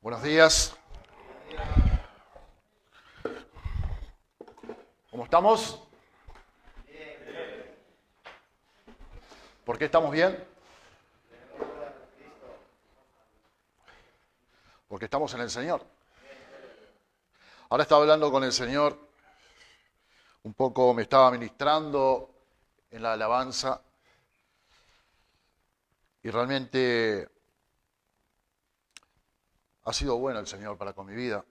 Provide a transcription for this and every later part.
Buenos días. ¿Cómo estamos? ¿Por qué estamos bien? Porque estamos en el Señor. Ahora estaba hablando con el Señor, un poco me estaba ministrando en la alabanza y realmente ha sido bueno el Señor para con mi vida.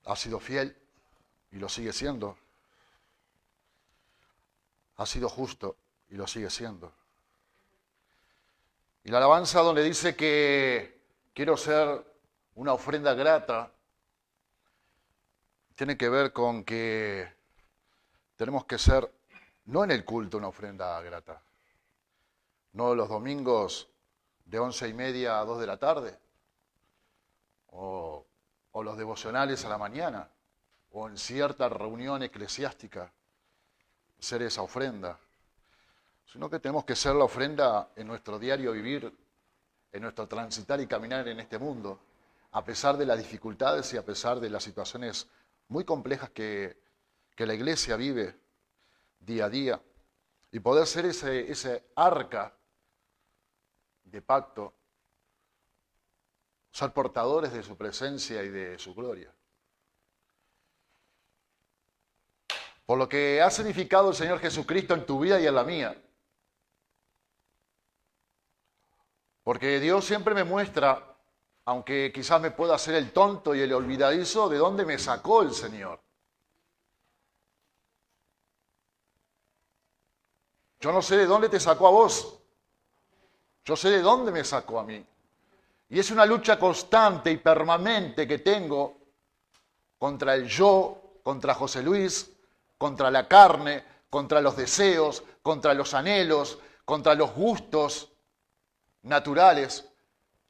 Ha sido fiel y lo sigue siendo. Ha sido justo y lo sigue siendo. Y la alabanza donde dice que quiero ser una ofrenda grata, tiene que ver con que tenemos que ser, no en el culto, una ofrenda grata, no los domingos de 11:30 a 2 de la tarde, o los devocionales a la mañana, o en cierta reunión eclesiástica, ser esa ofrenda, sino que tenemos que ser la ofrenda en nuestro diario vivir, en nuestro transitar y caminar en este mundo, a pesar de las dificultades y a pesar de las situaciones muy complejas que la iglesia vive día a día, y poder ser ese arca de pacto, ser portadores de su presencia y de su gloria. Por lo que ha significado el Señor Jesucristo en tu vida y en la mía. Porque Dios siempre me muestra, aunque quizás me pueda hacer el tonto y el olvidadizo, de dónde me sacó el Señor. Yo no sé de dónde te sacó a vos. Yo sé de dónde me sacó a mí. Y es una lucha constante y permanente que tengo contra el yo, contra José Luis, contra la carne, contra los deseos, contra los anhelos, contra los gustos naturales,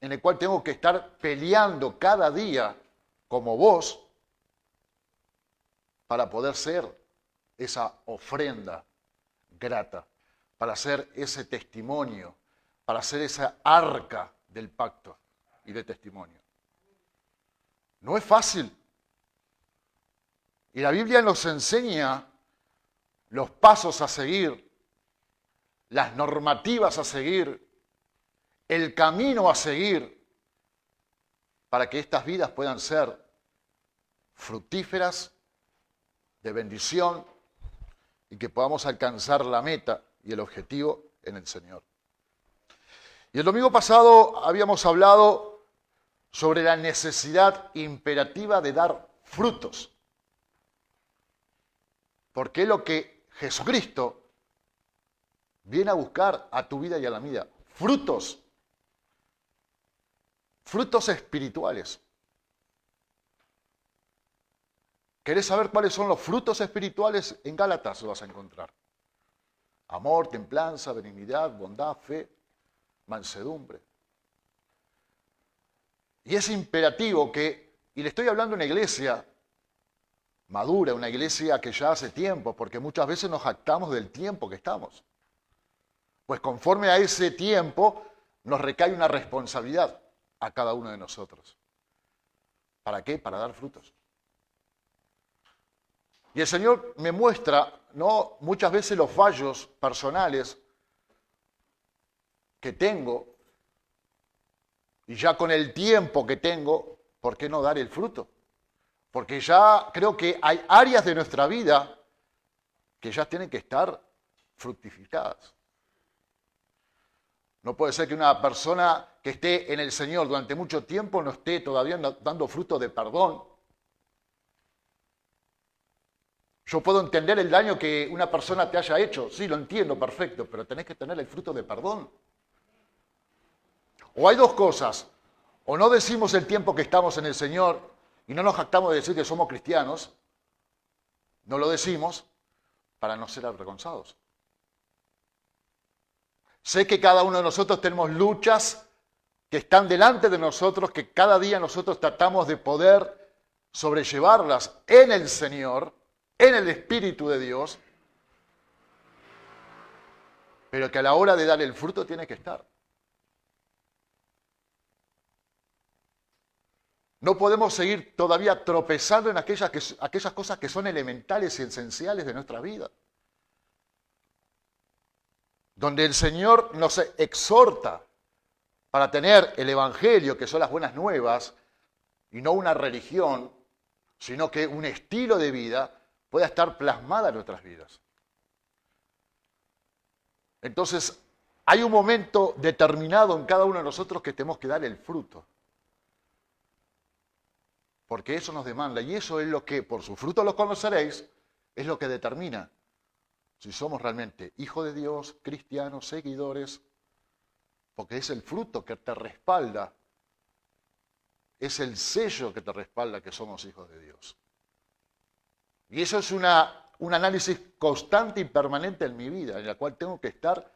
en el cual tengo que estar peleando cada día como vos para poder ser esa ofrenda grata, para ser ese testimonio, para ser esa arca del pacto y de testimonio. No es fácil. Y la Biblia nos enseña los pasos a seguir, las normativas a seguir, el camino a seguir, para que estas vidas puedan ser fructíferas, de bendición, y que podamos alcanzar la meta y el objetivo en el Señor. Y el domingo pasado habíamos hablado sobre la necesidad imperativa de dar frutos. Porque es lo que Jesucristo viene a buscar a tu vida y a la mía. Frutos. Frutos espirituales. ¿Querés saber cuáles son los frutos espirituales? En Gálatas lo vas a encontrar. Amor, templanza, benignidad, bondad, fe, mansedumbre. Y es imperativo que, y le estoy hablando a una iglesia madura, una iglesia que ya hace tiempo, porque muchas veces nos jactamos del tiempo que estamos. Pues conforme a ese tiempo nos recae una responsabilidad a cada uno de nosotros. ¿Para qué? Para dar frutos. Y el Señor me muestra, ¿no?, muchas veces los fallos personales que tengo, y ya con el tiempo que tengo, ¿por qué no dar el fruto? Porque ya creo que hay áreas de nuestra vida que ya tienen que estar fructificadas. No puede ser que una persona que esté en el Señor durante mucho tiempo no esté todavía dando fruto de perdón. Yo puedo entender el daño que una persona te haya hecho, sí, lo entiendo, perfecto, pero tenés que tener el fruto de perdón. O hay dos cosas, o no decimos el tiempo que estamos en el Señor y no nos jactamos de decir que somos cristianos, no lo decimos para no ser avergonzados. Sé que cada uno de nosotros tenemos luchas que están delante de nosotros, que cada día nosotros tratamos de poder sobrellevarlas en el Señor, en el Espíritu de Dios, pero que a la hora de dar el fruto tiene que estar. No podemos seguir todavía tropezando en aquellas cosas que son elementales y esenciales de nuestra vida. Donde el Señor nos exhorta para tener el Evangelio, que son las buenas nuevas, y no una religión, sino que un estilo de vida pueda estar plasmada en nuestras vidas. Entonces, hay un momento determinado en cada uno de nosotros que tenemos que dar el fruto. Porque eso nos demanda, y eso es lo que, por su fruto los conoceréis, es lo que determina si somos realmente hijos de Dios, cristianos, seguidores, porque es el fruto que te respalda, es el sello que te respalda que somos hijos de Dios. Y eso es un análisis constante y permanente en mi vida, en la cual tengo que estar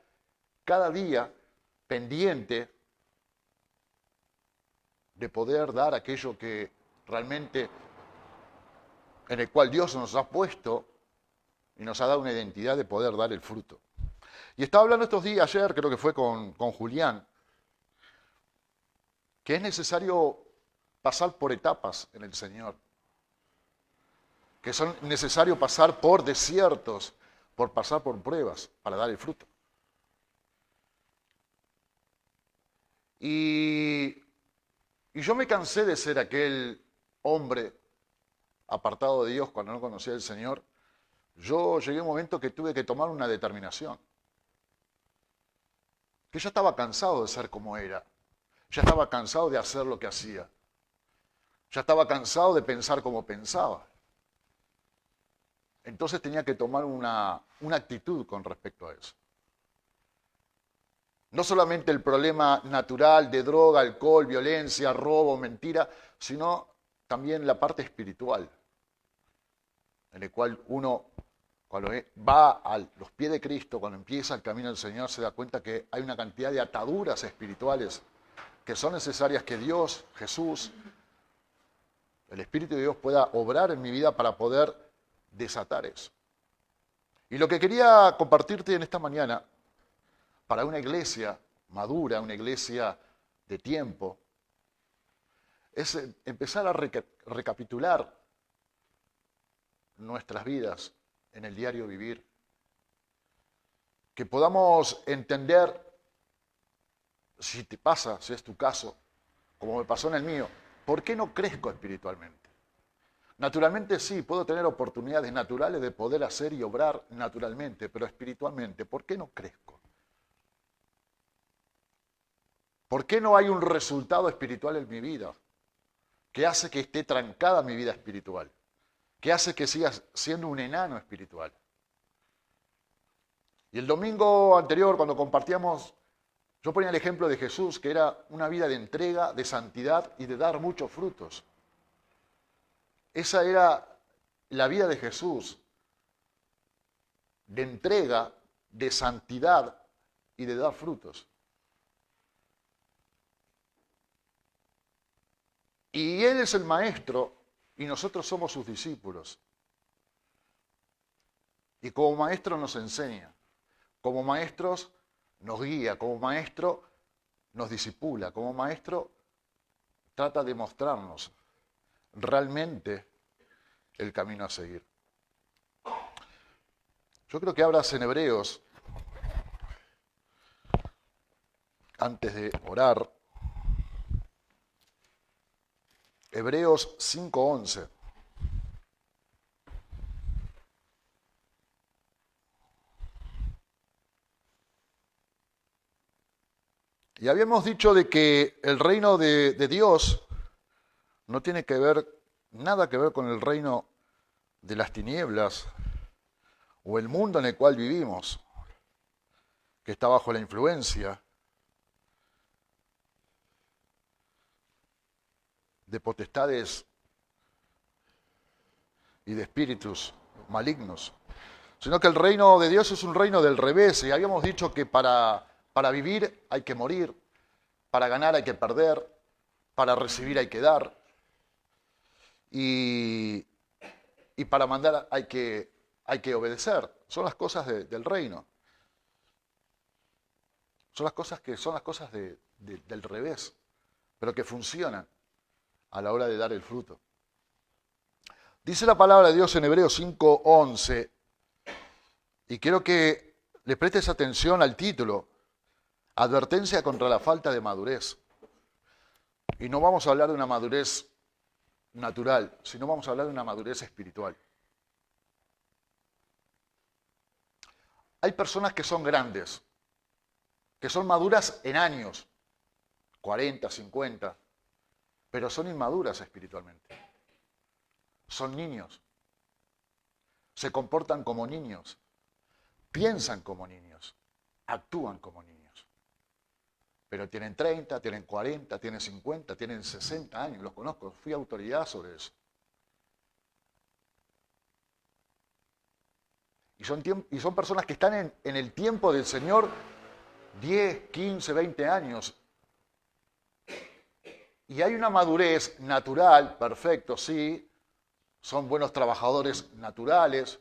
cada día pendiente de poder dar aquello que realmente, en el cual Dios nos ha puesto y nos ha dado una identidad de poder dar el fruto. Y estaba hablando estos días, ayer creo que fue con Julián, que es necesario pasar por etapas en el Señor, que son necesario pasar por desiertos, por pasar por pruebas para dar el fruto. Y yo me cansé de ser aquel hombre apartado de Dios cuando no conocía al Señor. Yo llegué a un momento que tuve que tomar una determinación. Que ya estaba cansado de ser como era. Ya estaba cansado de hacer lo que hacía. Ya estaba cansado de pensar como pensaba. Entonces tenía que tomar una actitud con respecto a eso. No solamente el problema natural de droga, alcohol, violencia, robo, mentira, sino también la parte espiritual, en el cual uno, cuando va a los pies de Cristo, cuando empieza el camino del Señor, se da cuenta que hay una cantidad de ataduras espirituales que son necesarias que Dios, Jesús, el Espíritu de Dios pueda obrar en mi vida para poder desatar eso. Y lo que quería compartirte en esta mañana, para una iglesia madura, una iglesia de tiempo, es empezar a recapitular nuestras vidas en el diario vivir. Que podamos entender, si te pasa, si es tu caso, como me pasó en el mío, ¿por qué no crezco espiritualmente? Naturalmente sí, puedo tener oportunidades naturales de poder hacer y obrar naturalmente, pero espiritualmente, ¿por qué no crezco? ¿Por qué no hay un resultado espiritual en mi vida que hace que esté trancada mi vida espiritual? Que hace que siga siendo un enano espiritual. Y el domingo anterior, cuando compartíamos, yo ponía el ejemplo de Jesús, que era una vida de entrega, de santidad y de dar muchos frutos. Esa era la vida de Jesús, de entrega, de santidad y de dar frutos. Y Él es el maestro y nosotros somos sus discípulos. Y como maestro nos enseña, como maestros nos guía, como maestro nos discipula, como maestro trata de mostrarnos realmente el camino a seguir. Yo creo que hablas en Hebreos, antes de orar, Hebreos 5:11. Y habíamos dicho de que el reino de Dios no tiene nada que ver con el reino de las tinieblas o el mundo en el cual vivimos, que está bajo la influencia de potestades y de espíritus malignos, sino que el reino de Dios es un reino del revés. Y habíamos dicho que para vivir hay que morir, para ganar hay que perder, para recibir hay que dar, y para mandar hay que obedecer. Son las cosas del reino. Son las cosas del revés, pero que funcionan. a la hora de dar el fruto. Dice la palabra de Dios en Hebreos 5:11, y quiero que le prestes atención al título, Advertencia contra la falta de madurez. Y no vamos a hablar de una madurez natural, sino vamos a hablar de una madurez espiritual. Hay personas que son grandes, que son maduras en años, 40, 50, pero son inmaduras espiritualmente. Son niños, se comportan como niños, piensan como niños, actúan como niños. Pero tienen 30, tienen 40, tienen 50, tienen 60 años, los conozco, fui autoridad sobre eso. Y son personas que están en el tiempo del Señor 10, 15, 20 años. Y hay una madurez natural, perfecto, sí. Son buenos trabajadores naturales.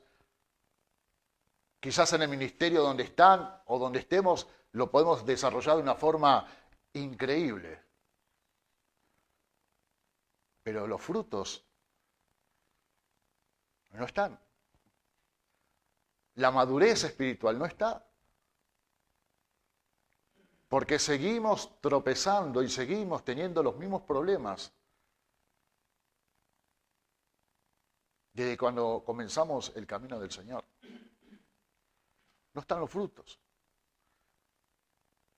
Quizás en el ministerio donde están o donde estemos lo podemos desarrollar de una forma increíble. Pero los frutos no están. La madurez espiritual no está. Porque seguimos tropezando y seguimos teniendo los mismos problemas desde cuando comenzamos el camino del Señor. No están los frutos.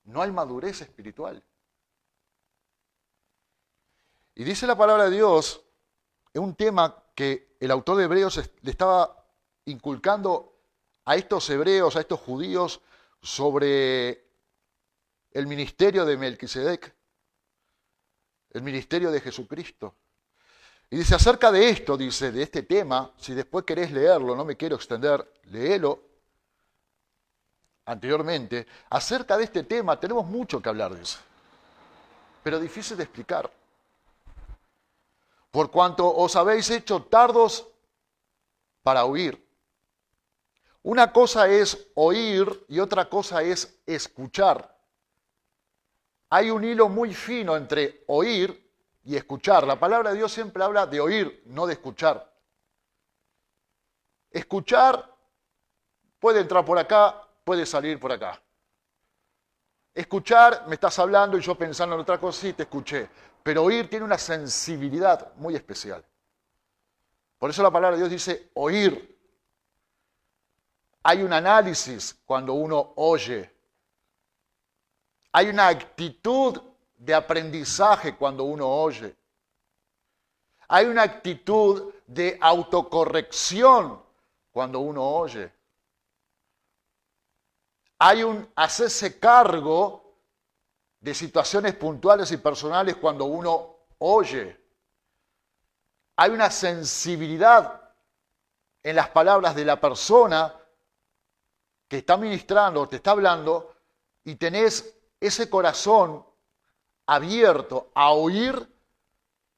No hay madurez espiritual. Y dice la palabra de Dios, es un tema que el autor de Hebreos le estaba inculcando a estos hebreos, a estos judíos, sobre el ministerio de Melquisedec, el ministerio de Jesucristo. Y dice, acerca de esto, dice, de este tema, si después querés leerlo, no me quiero extender, léelo anteriormente, acerca de este tema tenemos mucho que hablar, dice, pero difícil de explicar. Por cuanto os habéis hecho tardos para oír. Una cosa es oír y otra cosa es escuchar. Hay un hilo muy fino entre oír y escuchar. La palabra de Dios siempre habla de oír, no de escuchar. Escuchar puede entrar por acá, puede salir por acá. Escuchar, me estás hablando y yo pensando en otra cosa, sí, te escuché. Pero oír tiene una sensibilidad muy especial. Por eso la palabra de Dios dice oír. Hay un análisis cuando uno oye. Hay una actitud de aprendizaje cuando uno oye. Hay una actitud de autocorrección cuando uno oye. Hay un hacerse cargo de situaciones puntuales y personales cuando uno oye. Hay una sensibilidad en las palabras de la persona que está ministrando o te está hablando y tenés ese corazón abierto a oír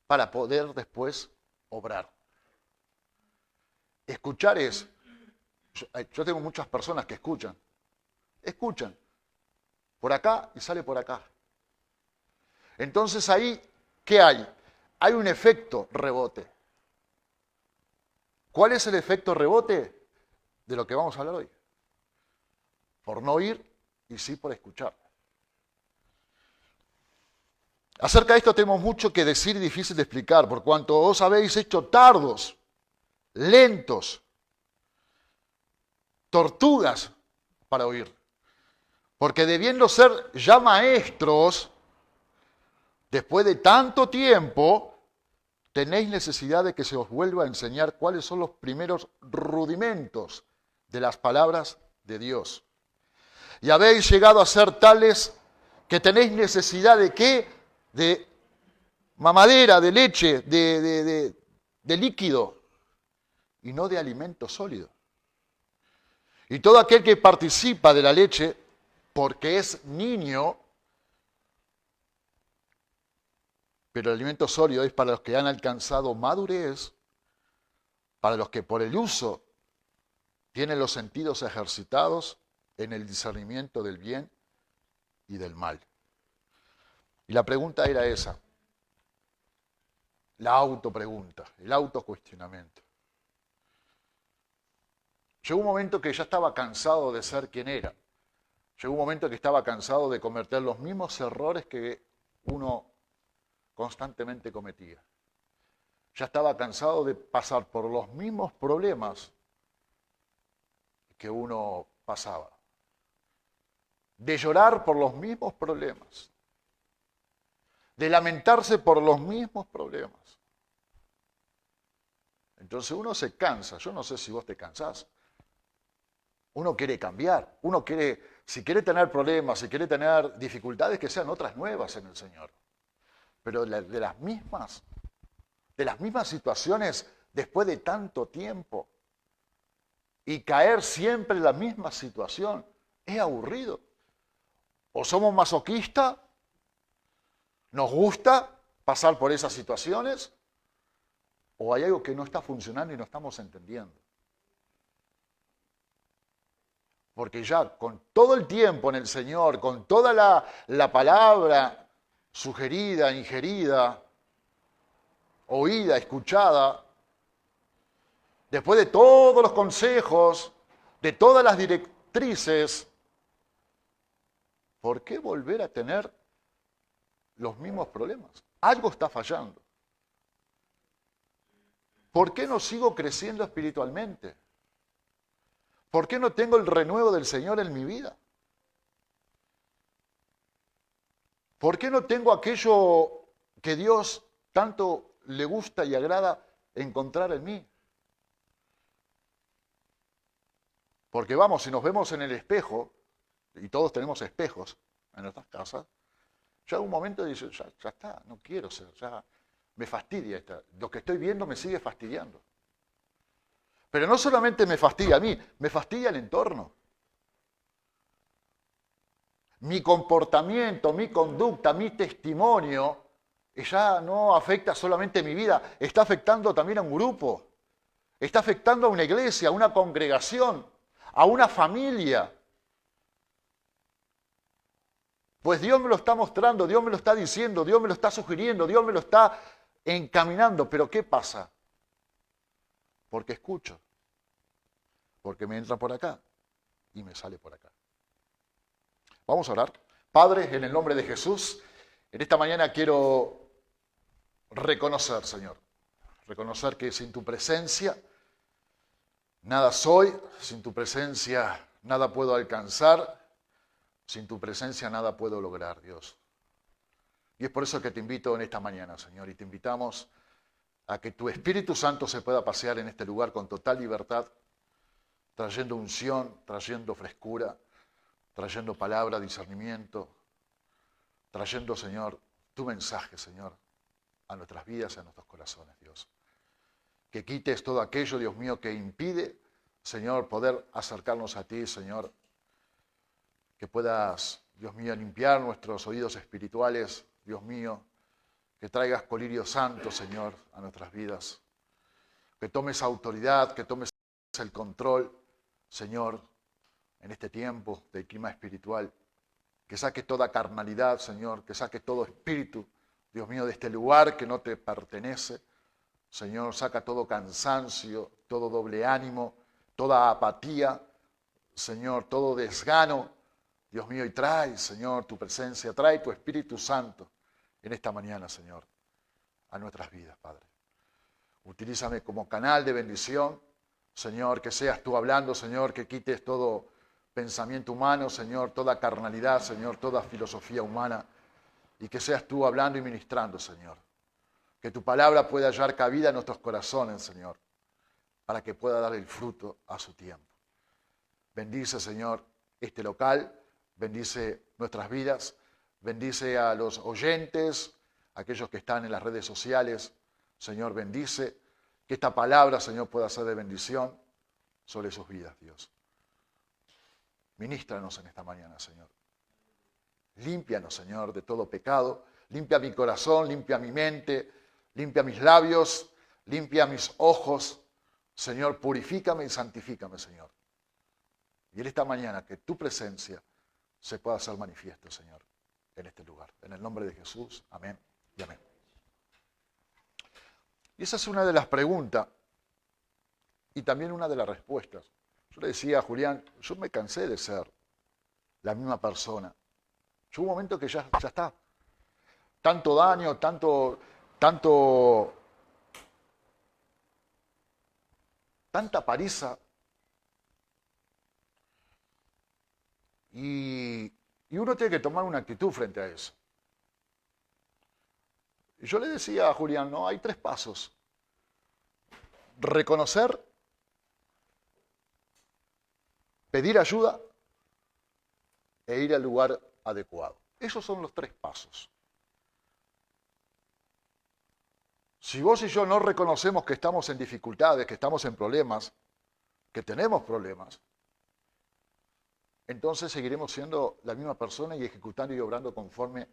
para poder después obrar. Escuchar es, yo tengo muchas personas que escuchan por acá y sale por acá. Entonces ahí, ¿qué hay? Hay un efecto rebote. ¿Cuál es el efecto rebote? De lo que vamos a hablar hoy. Por no oír y sí por escuchar. Acerca de esto tenemos mucho que decir y difícil de explicar, por cuanto os habéis hecho tardos, lentos, tortugas para oír. Porque debiendo ser ya maestros, después de tanto tiempo, tenéis necesidad de que se os vuelva a enseñar cuáles son los primeros rudimentos de las palabras de Dios. Y habéis llegado a ser tales que tenéis necesidad de ¿qué? De mamadera, de leche, de líquido, y no de alimento sólido. Y todo aquel que participa de la leche, porque es niño, pero el alimento sólido es para los que han alcanzado madurez, para los que por el uso tienen los sentidos ejercitados en el discernimiento del bien y del mal. Y la pregunta era esa. la autopregunta, el autocuestionamiento. Llegó un momento que ya estaba cansado de ser quien era. Llegó un momento que estaba cansado de cometer los mismos errores que uno constantemente cometía. Ya estaba cansado de pasar por los mismos problemas que uno pasaba. De llorar por los mismos problemas. De lamentarse por los mismos problemas. Entonces uno se cansa. Yo no sé si vos te cansás. Uno quiere cambiar. Uno quiere, si quiere tener problemas, si quiere tener dificultades, que sean otras nuevas en el Señor. Pero de las mismas situaciones después de tanto tiempo y caer siempre en la misma situación, es aburrido. O somos masoquistas, nos gusta pasar por esas situaciones, o hay algo que no está funcionando y no estamos entendiendo. Porque ya con todo el tiempo en el Señor, con toda la palabra sugerida, ingerida, oída, escuchada, después de todos los consejos, de todas las directrices, ¿por qué volver a tener los mismos problemas? Algo está fallando. ¿Por qué no sigo creciendo espiritualmente? ¿Por qué no tengo el renuevo del Señor en mi vida? ¿Por qué no tengo aquello que Dios tanto le gusta y agrada encontrar en mí? Porque vamos, si nos vemos en el espejo, y todos tenemos espejos en nuestras casas, ya un momento dice, ya está, no quiero ser, ya me fastidia lo que estoy viendo me sigue fastidiando. Pero no solamente me fastidia a mí, me fastidia el entorno. Mi comportamiento, mi conducta, mi testimonio, ya no afecta solamente mi vida, está afectando también a un grupo, está afectando a una iglesia, a una congregación, a una familia. Pues Dios me lo está mostrando, Dios me lo está diciendo, Dios me lo está sugiriendo, Dios me lo está encaminando. Pero ¿qué pasa? Porque escucho, porque me entra por acá y me sale por acá. Vamos a orar. Padre, en el nombre de Jesús, en esta mañana quiero reconocer, Señor, reconocer que sin tu presencia nada soy, sin tu presencia nada puedo alcanzar, sin tu presencia nada puedo lograr, Dios. Y es por eso que te invito en esta mañana, Señor, y te invitamos a que tu Espíritu Santo se pueda pasear en este lugar con total libertad, trayendo unción, trayendo frescura, trayendo palabra, discernimiento, trayendo, Señor, tu mensaje, Señor, a nuestras vidas, a nuestros corazones, Dios. Que quites todo aquello, Dios mío, que impide, Señor, poder acercarnos a ti, Señor. Que puedas, Dios mío, limpiar nuestros oídos espirituales, Dios mío. Que traigas colirio santo, Señor, a nuestras vidas. Que tomes autoridad, que tomes el control, Señor, en este tiempo del clima espiritual. Que saque toda carnalidad, Señor, que saque todo espíritu, Dios mío, de este lugar que no te pertenece. Señor, saca todo cansancio, todo doble ánimo, toda apatía, Señor, todo desgano, Dios mío, y trae, Señor, tu presencia, trae tu Espíritu Santo en esta mañana, Señor, a nuestras vidas, Padre. Utilízame como canal de bendición, Señor, que seas tú hablando, Señor, que quites todo pensamiento humano, Señor, toda carnalidad, Señor, toda filosofía humana, y que seas tú hablando y ministrando, Señor. Que tu palabra pueda hallar cabida en nuestros corazones, Señor, para que pueda dar el fruto a su tiempo. Bendice, Señor, este local, bendice nuestras vidas, bendice a los oyentes, aquellos que están en las redes sociales. Señor, bendice que esta palabra, Señor, pueda ser de bendición sobre sus vidas, Dios. Ministranos en esta mañana, Señor. Límpianos, Señor, de todo pecado. Limpia mi corazón, limpia mi mente, limpia mis labios, limpia mis ojos. Señor, purifícame y santifícame, Señor. Y en esta mañana que tu presencia se pueda hacer manifiesto, Señor, en este lugar. En el nombre de Jesús, amén y amén. Y esa es una de las preguntas y también una de las respuestas. Yo le decía a Julián, yo me cansé de ser la misma persona. Llegó un momento que ya está. Tanto daño, tanta paliza. Y uno tiene que tomar una actitud frente a eso. Y yo le decía a Julián, no, hay 3 pasos. Reconocer, pedir ayuda e ir al lugar adecuado. Esos son los 3 pasos. Si vos y yo no reconocemos que estamos en dificultades, que estamos en problemas, que tenemos problemas, entonces seguiremos siendo la misma persona y ejecutando y obrando conforme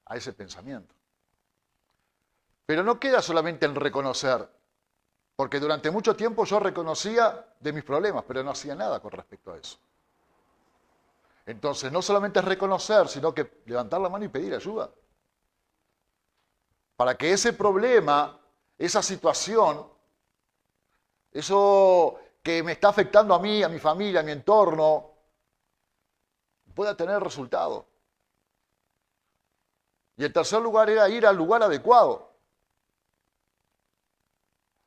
a ese pensamiento. Pero no queda solamente en reconocer, porque durante mucho tiempo yo reconocía de mis problemas, pero no hacía nada con respecto a eso. Entonces, no solamente es reconocer, sino que levantar la mano y pedir ayuda. Para que ese problema, esa situación, eso que me está afectando a mí, a mi familia, a mi entorno, pueda tener resultado. Y el tercer lugar era ir al lugar adecuado.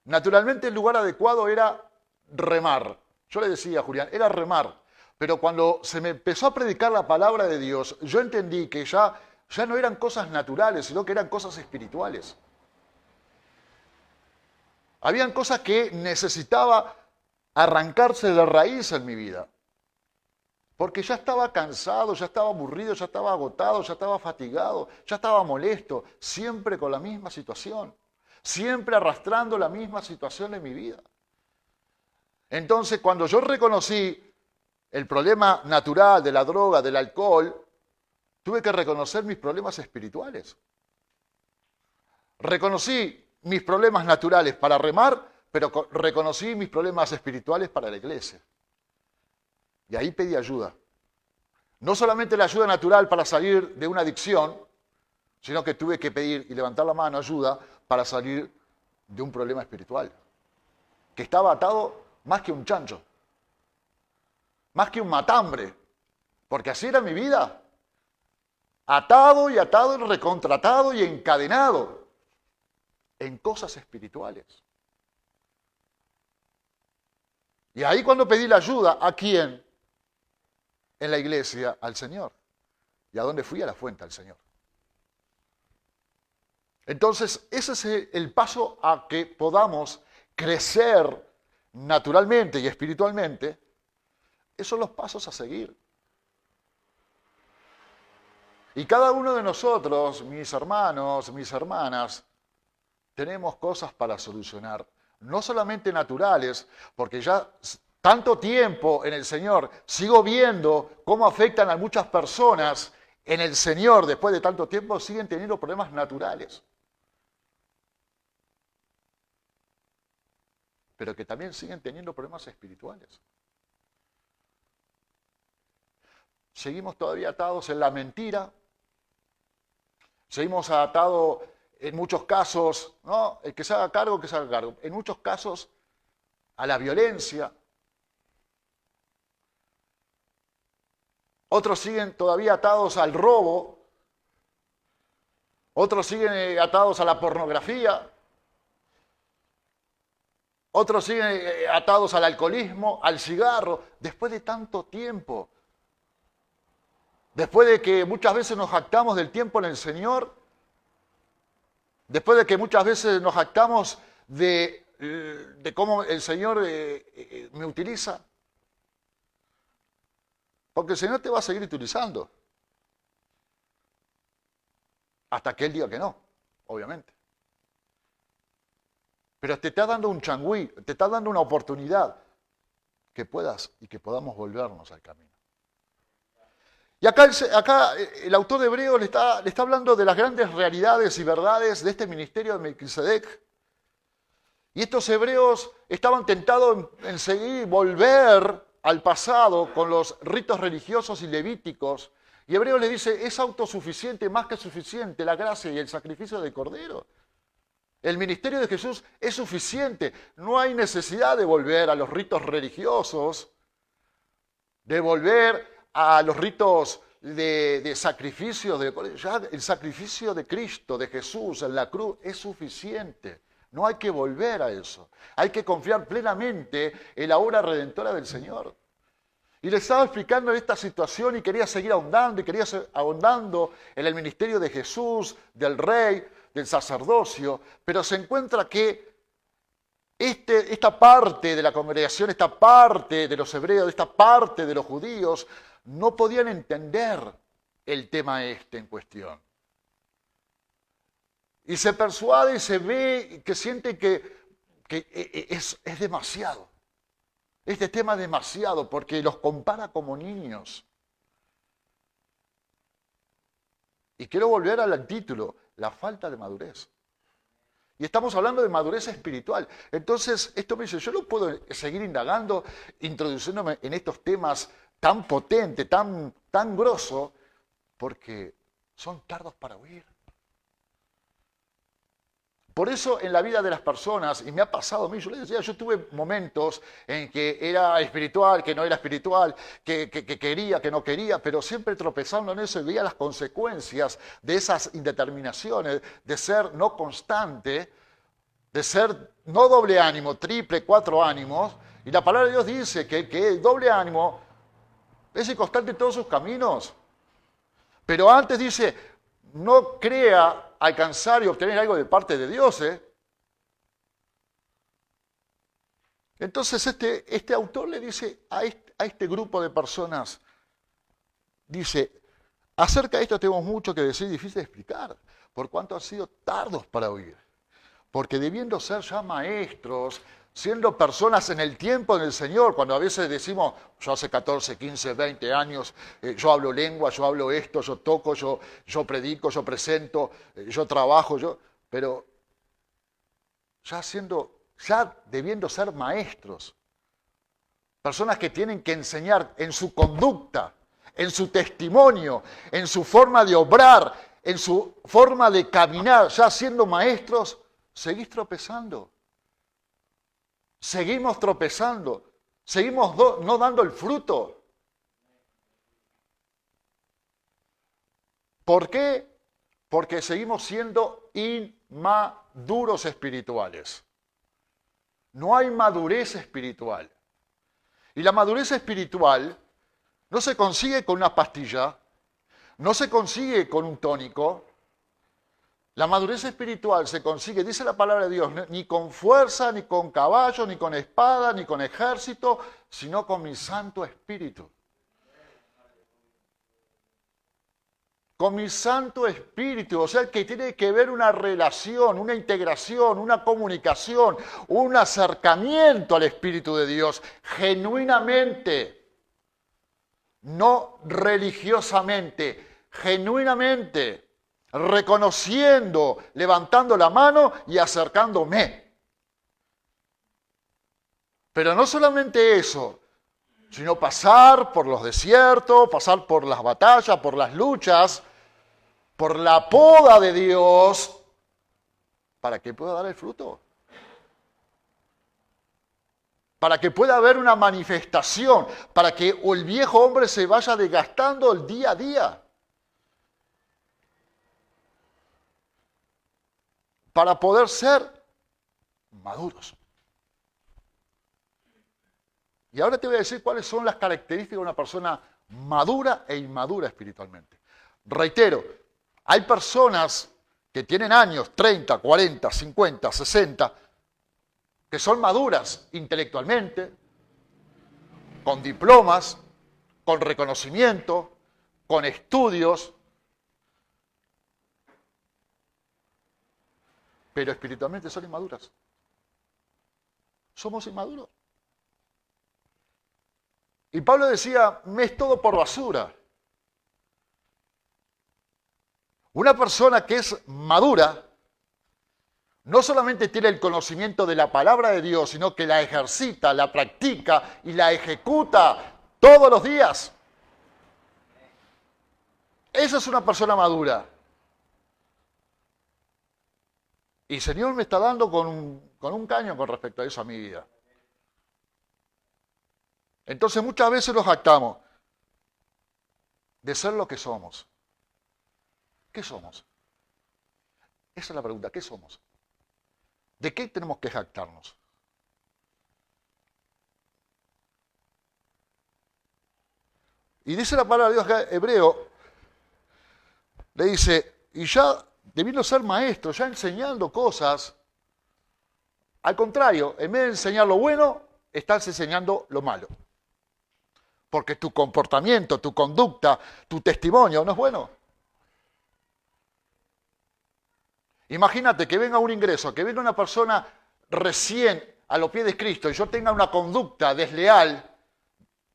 Naturalmente el lugar adecuado era remar. Yo le decía a Julián, era remar. Pero cuando se me empezó a predicar la palabra de Dios, yo entendí que ya no eran cosas naturales, sino que eran cosas espirituales. Habían cosas que necesitaba arrancarse de raíz en mi vida. Porque ya estaba cansado, ya estaba aburrido, ya estaba agotado, ya estaba fatigado, ya estaba molesto, siempre con la misma situación, siempre arrastrando la misma situación en mi vida. Entonces, cuando yo reconocí el problema natural de la droga, del alcohol, tuve que reconocer mis problemas espirituales. Reconocí mis problemas naturales para remar, pero reconocí mis problemas espirituales para la iglesia. Y ahí pedí ayuda. No solamente la ayuda natural para salir de una adicción, sino que tuve que pedir y levantar la mano ayuda para salir de un problema espiritual. Que estaba atado más que un chancho, más que un matambre, porque así era mi vida. Atado y recontratado y encadenado en cosas espirituales. Y ahí cuando pedí la ayuda, ¿a quién? En la iglesia, al Señor. ¿Y a dónde fui? A la fuente, al Señor. Entonces, ese es el paso a que podamos crecer naturalmente y espiritualmente. Esos son los pasos a seguir. Y cada uno de nosotros, mis hermanos, mis hermanas, tenemos cosas para solucionar. No solamente naturales, porque ya tanto tiempo en el Señor sigo viendo cómo afectan a muchas personas en el Señor después de tanto tiempo, siguen teniendo problemas naturales. Pero que también siguen teniendo problemas espirituales. Seguimos todavía atados en la mentira. Seguimos atados en muchos casos, ¿no? El que se haga cargo, que se haga cargo. En muchos casos a la violencia. Otros siguen todavía atados al robo. Otros siguen atados a la pornografía. Otros siguen atados al alcoholismo, al cigarro. Después de tanto tiempo. Después de que muchas veces nos jactamos del tiempo en el Señor. Después de que muchas veces nos jactamos de cómo el Señor me utiliza. Porque el Señor te va a seguir utilizando. Hasta que Él diga que no, obviamente. Pero te está dando un changüí, te está dando una oportunidad que puedas y que podamos volvernos al camino. Y acá el autor de Hebreos le está hablando de las grandes realidades y verdades de este ministerio de Melquisedec. Y estos hebreos estaban tentados en seguir, volver al pasado con los ritos religiosos y levíticos. Y Hebreos le dice, es autosuficiente, más que suficiente, la gracia y el sacrificio del Cordero. El ministerio de Jesús es suficiente. No hay necesidad de volver a los ritos religiosos, de volver a los ritos de sacrificio. Ya el sacrificio de Cristo, de Jesús en la cruz, es suficiente. No hay que volver a eso. Hay que confiar plenamente en la obra redentora del Señor. Y le estaba explicando esta situación y quería seguir ahondando, y quería seguir ahondando en el ministerio de Jesús, del Rey, del sacerdocio, pero se encuentra que esta parte de la congregación, esta parte de los hebreos, esta parte de los judíos, no podían entender el tema en cuestión. Y se persuade y se ve que siente que es demasiado. Este tema es demasiado porque los compara como niños. Y quiero volver al título, la falta de madurez. Y estamos hablando de madurez espiritual. Entonces, esto me dice, yo no puedo seguir indagando, introduciéndome en estos temas tan potentes, tan grosos, porque son tardos para oír. Por eso en la vida de las personas, y me ha pasado a mí, yo les decía, yo tuve momentos en que era espiritual, que no era espiritual, que quería, que no quería, pero siempre tropezando en eso y veía las consecuencias de esas indeterminaciones, de ser no constante, de ser no doble ánimo, triple, 4 ánimos. Y la palabra de Dios dice que el doble ánimo es inconstante en todos sus caminos. Pero antes dice, no crea alcanzar y obtener algo de parte de Dios. Entonces este autor le dice a este grupo de personas, dice, acerca de esto tenemos mucho que decir, difícil de explicar, por cuanto han sido tardos para oír. Porque debiendo ser ya maestros, siendo personas en el tiempo del Señor, cuando a veces decimos, yo hace 14, 15, 20 años, yo hablo lengua, yo hablo esto, yo toco, yo predico, yo presento, yo trabajo, pero ya debiendo ser maestros, personas que tienen que enseñar en su conducta, en su testimonio, en su forma de obrar, en su forma de caminar, ya siendo maestros, seguís tropezando. Seguimos tropezando, seguimos no dando el fruto. ¿Por qué? Porque seguimos siendo inmaduros espirituales. No hay madurez espiritual. Y la madurez espiritual no se consigue con una pastilla, no se consigue con un tónico. La madurez espiritual se consigue, dice la palabra de Dios, ni con fuerza, ni con caballos, ni con espada, ni con ejército, sino con mi Santo Espíritu. Con mi Santo Espíritu, o sea, que tiene que ver una relación, una integración, una comunicación, un acercamiento al Espíritu de Dios, genuinamente, no religiosamente, genuinamente. Reconociendo, levantando la mano y acercándome. Pero no solamente eso, sino pasar por los desiertos, pasar por las batallas, por las luchas, por la poda de Dios, para que pueda dar el fruto. Para que pueda haber una manifestación, para que el viejo hombre se vaya desgastando el día a día. Para poder ser maduros. Y ahora te voy a decir cuáles son las características de una persona madura e inmadura espiritualmente. Reitero, hay personas que tienen años, 30, 40, 50, 60, que son maduras intelectualmente, con diplomas, con reconocimiento, con estudios, pero espiritualmente son inmaduras. Somos inmaduros. Y Pablo decía, me es todo por basura. Una persona que es madura, no solamente tiene el conocimiento de la palabra de Dios, sino que la ejercita, la practica y la ejecuta todos los días. Esa es una persona madura. Y el Señor me está dando con un caño con respecto a eso a mi vida. Entonces muchas veces nos jactamos de ser lo que somos. ¿Qué somos? Esa es la pregunta, ¿qué somos? ¿De qué tenemos que jactarnos? Y dice la palabra de Dios acá, Hebreo, le dice, y ya debiendo ser maestro, ya enseñando cosas, al contrario, en vez de enseñar lo bueno, estás enseñando lo malo. Porque tu comportamiento, tu conducta, tu testimonio no es bueno. Imagínate que venga un ingreso, que venga una persona recién a los pies de Cristo y yo tenga una conducta desleal,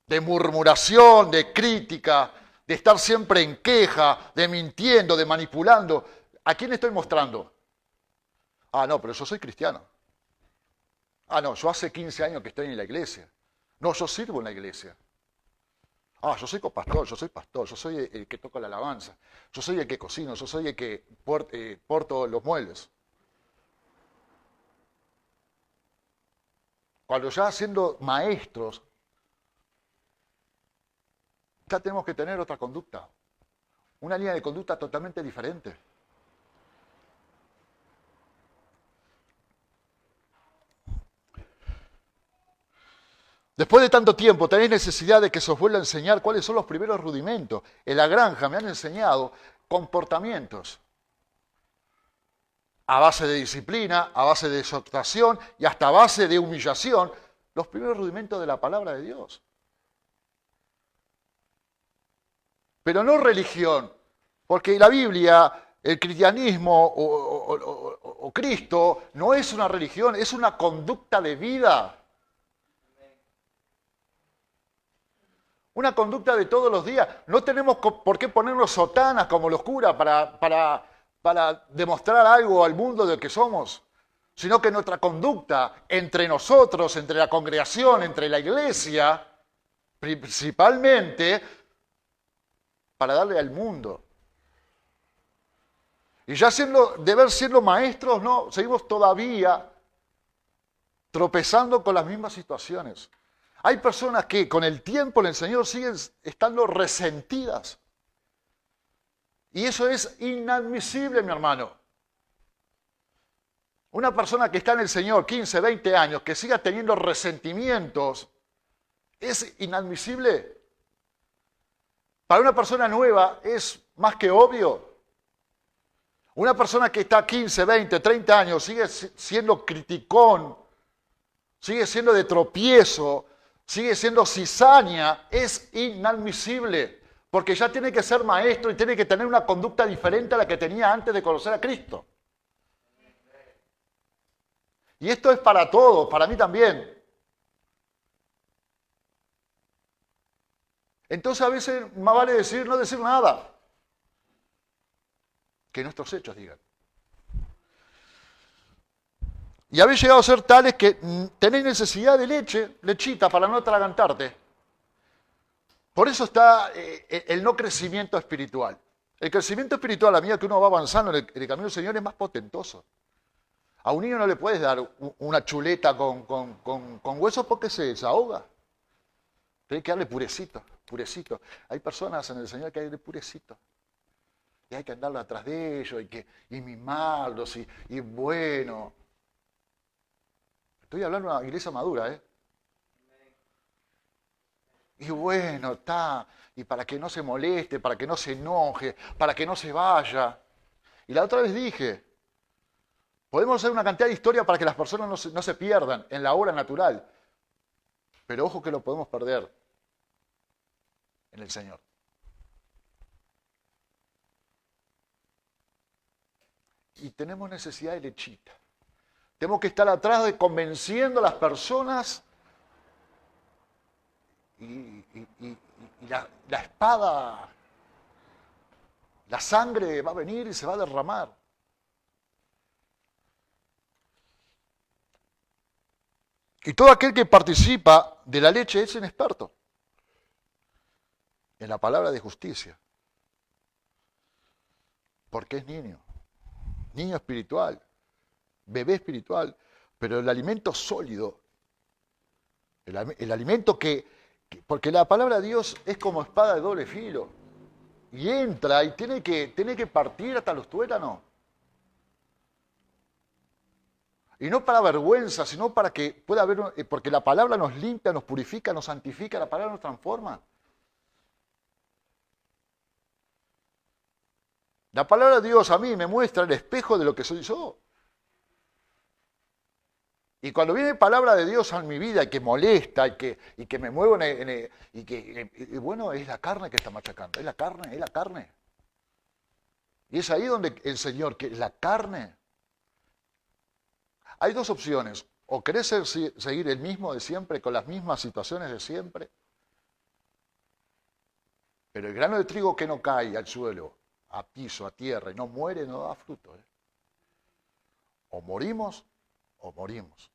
de murmuración, de crítica, de estar siempre en queja, de mintiendo, de manipulando. ¿A quién estoy mostrando? Ah, no, pero yo soy cristiano. Ah, no, yo hace 15 años que estoy en la iglesia. No, yo sirvo en la iglesia. Ah, yo soy copastor, yo soy pastor, yo soy el que toca la alabanza, yo soy el que cocino, yo soy el que porto los muebles. Cuando ya siendo maestros, ya tenemos que tener otra conducta, una línea de conducta totalmente diferente. Después de tanto tiempo, tenéis necesidad de que se os vuelva a enseñar cuáles son los primeros rudimentos. En la granja me han enseñado comportamientos a base de disciplina, a base de exhortación y hasta a base de humillación, los primeros rudimentos de la palabra de Dios. Pero no religión, porque la Biblia, el cristianismo o Cristo no es una religión, es una conducta de vida. Una conducta de todos los días. No tenemos por qué ponernos sotanas como los curas para demostrar algo al mundo de que somos, sino que nuestra conducta entre nosotros, entre la congregación, entre la iglesia, principalmente para darle al mundo. Y ya siendo maestros, no, seguimos todavía tropezando con las mismas situaciones. Hay personas que con el tiempo en el Señor siguen estando resentidas. Y eso es inadmisible, mi hermano. Una persona que está en el Señor 15, 20 años, que siga teniendo resentimientos, es inadmisible. Para una persona nueva es más que obvio. Una persona que está 15, 20, 30 años sigue siendo criticón, sigue siendo de tropiezo, sigue siendo cizaña, es inadmisible, porque ya tiene que ser maestro y tiene que tener una conducta diferente a la que tenía antes de conocer a Cristo. Y esto es para todos, para mí también. Entonces a veces más vale no decir nada, que nuestros hechos digan. Y habéis llegado a ser tales que tenéis necesidad de leche, lechita, para no atragantarte. Por eso está el no crecimiento espiritual. El crecimiento espiritual, a medida que uno va avanzando en el camino del Señor, es más potentoso. A un niño no le puedes dar una chuleta con huesos porque se desahoga. Tienes que darle purecito, purecito. Hay personas en el Señor que hay de purecito. Y hay que andarlo atrás de ellos y mimarlos y bueno. Estoy hablando de una iglesia madura, ¿eh? Y bueno, está, y para que no se moleste, para que no se enoje, para que no se vaya. Y la otra vez dije, podemos hacer una cantidad de historias para que las personas no se pierdan en la hora natural. Pero ojo que lo podemos perder en el Señor. Y tenemos necesidad de lechita. Tenemos que estar atrás de convenciendo a las personas y la espada, la sangre va a venir y se va a derramar. Y todo aquel que participa de la leche es inexperto en la palabra de justicia. Porque es niño espiritual. bebé espiritual, pero el alimento sólido, el alimento porque la palabra de Dios es como espada de doble filo, y entra y tiene que partir hasta los tuétanos. Y no para vergüenza, sino para que pueda haber, porque la palabra nos limpia, nos purifica, nos santifica, la palabra nos transforma. La palabra de Dios a mí me muestra el espejo de lo que soy yo. Y cuando viene palabra de Dios en mi vida y que molesta y que me muevo bueno, es la carne que está machacando, es la carne, es la carne. Y es ahí donde el Señor, que la carne. Hay dos opciones, o querés seguir el mismo de siempre, con las mismas situaciones de siempre, pero el grano de trigo que no cae al suelo, a piso, a tierra, y no muere, no da fruto. O morimos, o morimos.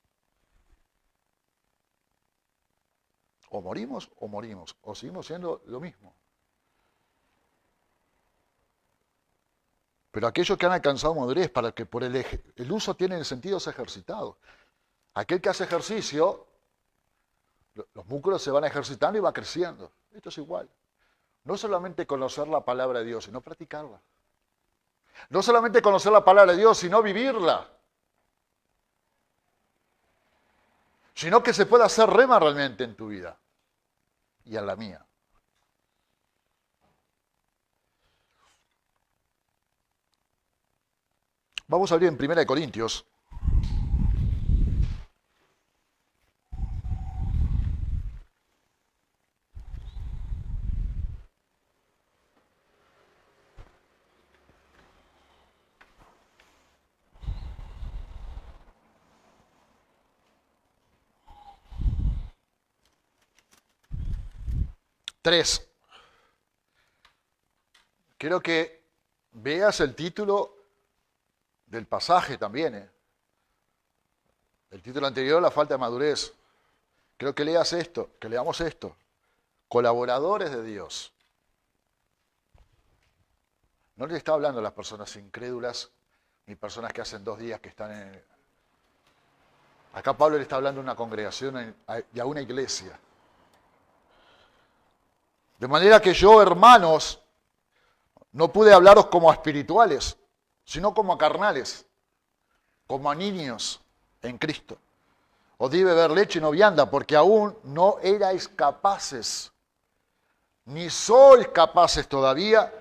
O morimos, o morimos, o seguimos siendo lo mismo. Pero aquellos que han alcanzado madurez, para que por el uso tienen sentidos ejercitados. Aquel que hace ejercicio, los músculos se van ejercitando y va creciendo. Esto es igual. No solamente conocer la palabra de Dios, sino practicarla. No solamente conocer la palabra de Dios, sino vivirla. Sino que se pueda hacer rema realmente en tu vida y en la mía. Vamos a abrir en 1 Corintios. Tres. Quiero que veas el título del pasaje también. El título anterior, la falta de madurez. Quiero que leas esto, que leamos esto. Colaboradores de Dios. No le está hablando a las personas incrédulas, ni personas que hacen 2 días que están en... Acá Pablo le está hablando a una congregación y a una iglesia. De manera que yo, hermanos, no pude hablaros como a espirituales, sino como a carnales, como a niños en Cristo. Os di beber leche y no vianda, porque aún no erais capaces, ni sois capaces todavía,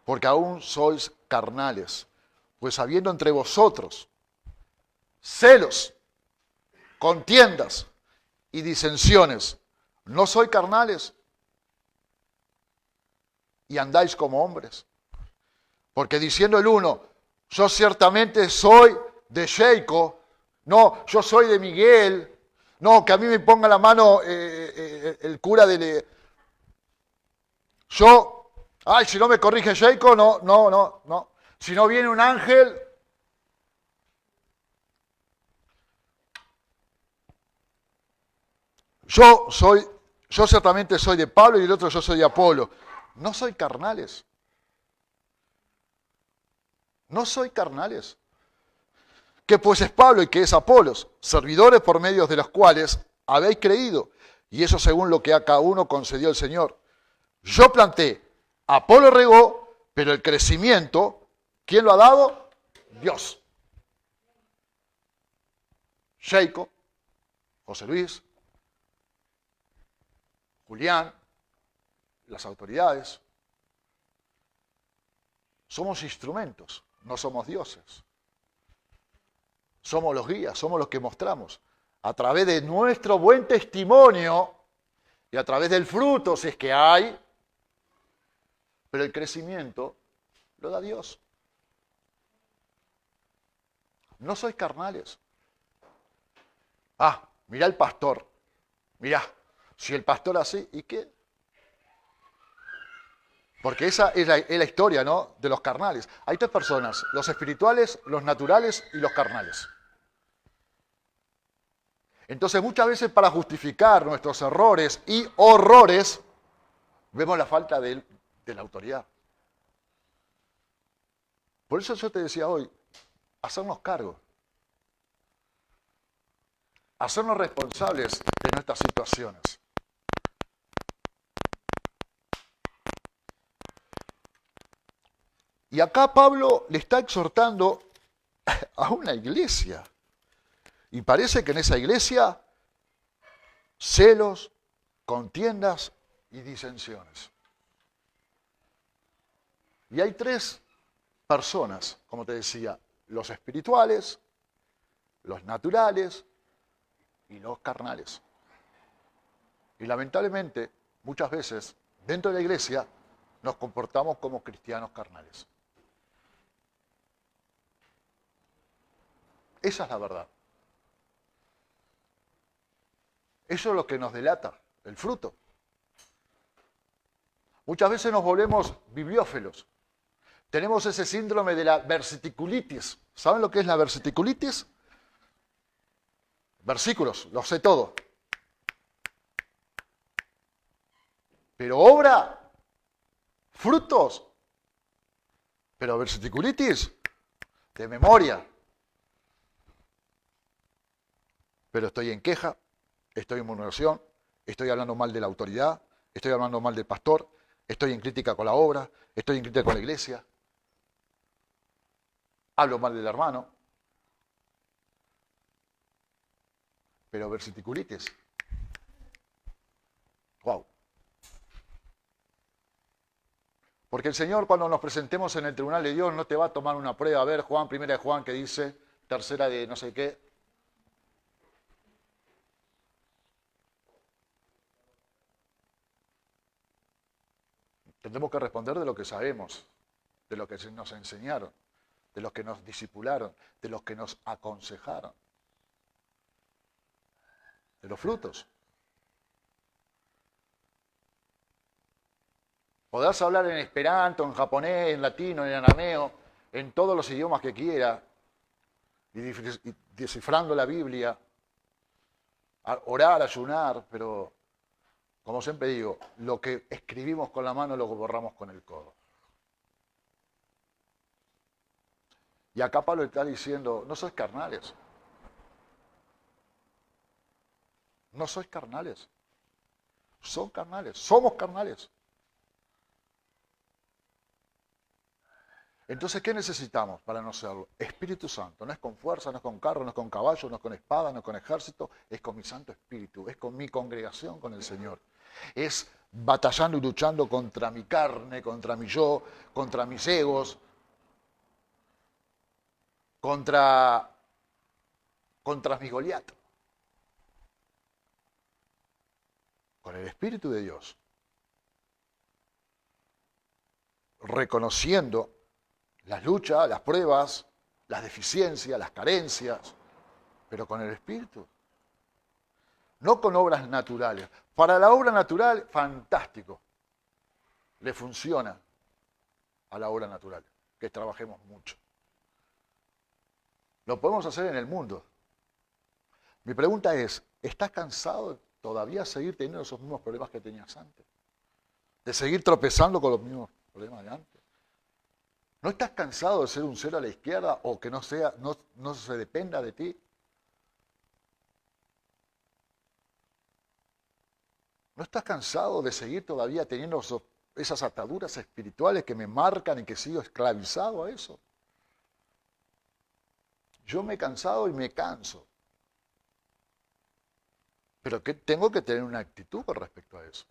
porque aún sois carnales. Pues habiendo entre vosotros celos, contiendas y disensiones, ¿no sois carnales? Y andáis como hombres. Porque diciendo el uno, yo ciertamente soy de Jacob, no, yo soy de Miguel, no, que a mí me ponga la mano el cura de... Yo, si no me corrige Jacob, no. Si no viene un ángel... Yo ciertamente soy de Pablo y el otro yo soy de Apolo. No soy carnales. No soy carnales. Que pues es Pablo y que es Apolos, servidores por medio de los cuales habéis creído, y eso según lo que a cada uno concedió el Señor. Yo planté, Apolo regó, pero el crecimiento, ¿quién lo ha dado? Dios. Jacob, José Luis, Julián, las autoridades. Somos instrumentos, no somos dioses. Somos los guías, somos los que mostramos. A través de nuestro buen testimonio y a través del fruto, si es que hay, pero el crecimiento lo da Dios. No sois carnales. Mirá el pastor. Mirá, si el pastor así, ¿y qué? Porque esa es la historia, ¿no?, de los carnales. Hay 3 personas, los espirituales, los naturales y los carnales. Entonces muchas veces para justificar nuestros errores y horrores, vemos la falta de la autoridad. Por eso yo te decía hoy, hacernos cargo. hacernos responsables de nuestras situaciones. Y acá Pablo le está exhortando a una iglesia. Y parece que en esa iglesia, celos, contiendas y disensiones. Y hay tres personas, como te decía, los espirituales, los naturales y los carnales. Y lamentablemente, muchas veces, dentro de la iglesia, nos comportamos como cristianos carnales. Esa es la verdad. Eso es lo que nos delata, el fruto. Muchas veces nos volvemos bibliófilos. Tenemos ese síndrome de la versiculitis. ¿Saben lo que es la versiculitis? Versículos, lo sé todo. Pero obra, frutos. Pero versiculitis, de memoria. Pero estoy en queja, estoy en murmuración, estoy hablando mal de la autoridad, estoy hablando mal del pastor, estoy en crítica con la obra, estoy en crítica con la iglesia, hablo mal del hermano. Pero versiculitis. Wow. Porque el Señor, cuando nos presentemos en el tribunal de Dios, no te va a tomar una prueba. A ver, Juan, primera de Juan, que dice, tercera de no sé qué. Tendremos que responder de lo que sabemos, de lo que nos enseñaron, de los que nos discipularon, de los que nos aconsejaron, de los frutos. Podrás hablar en esperanto, en japonés, en latino, en arameo, en todos los idiomas que quiera, y descifrando la Biblia, orar, ayunar, pero, como siempre digo, lo que escribimos con la mano lo borramos con el codo. Y acá Pablo está diciendo, no sois carnales. No sois carnales. Son carnales, somos carnales. Entonces, ¿qué necesitamos para no serlo? Espíritu Santo. No es con fuerza, no es con carro, no es con caballo, no es con espada, no es con ejército. Es con mi Santo Espíritu, es con mi congregación, con el Señor. Es batallando y luchando contra mi carne, contra mi yo, contra mis egos, contra mi Goliat. Con el Espíritu de Dios. Reconociendo las luchas, las pruebas, las deficiencias, las carencias, pero con el Espíritu. No con obras naturales. Para la obra natural, fantástico. Le funciona a la obra natural, que trabajemos mucho. Lo podemos hacer en el mundo. Mi pregunta es, ¿estás cansado de todavía seguir teniendo esos mismos problemas que tenías antes? De seguir tropezando con los mismos problemas de antes. ¿No estás cansado de ser un cero a la izquierda o que no se dependa de ti? ¿No estás cansado de seguir todavía teniendo esas ataduras espirituales que me marcan y que sigo esclavizado a eso? Yo me he cansado y me canso. Pero tengo que tener una actitud con respecto a eso.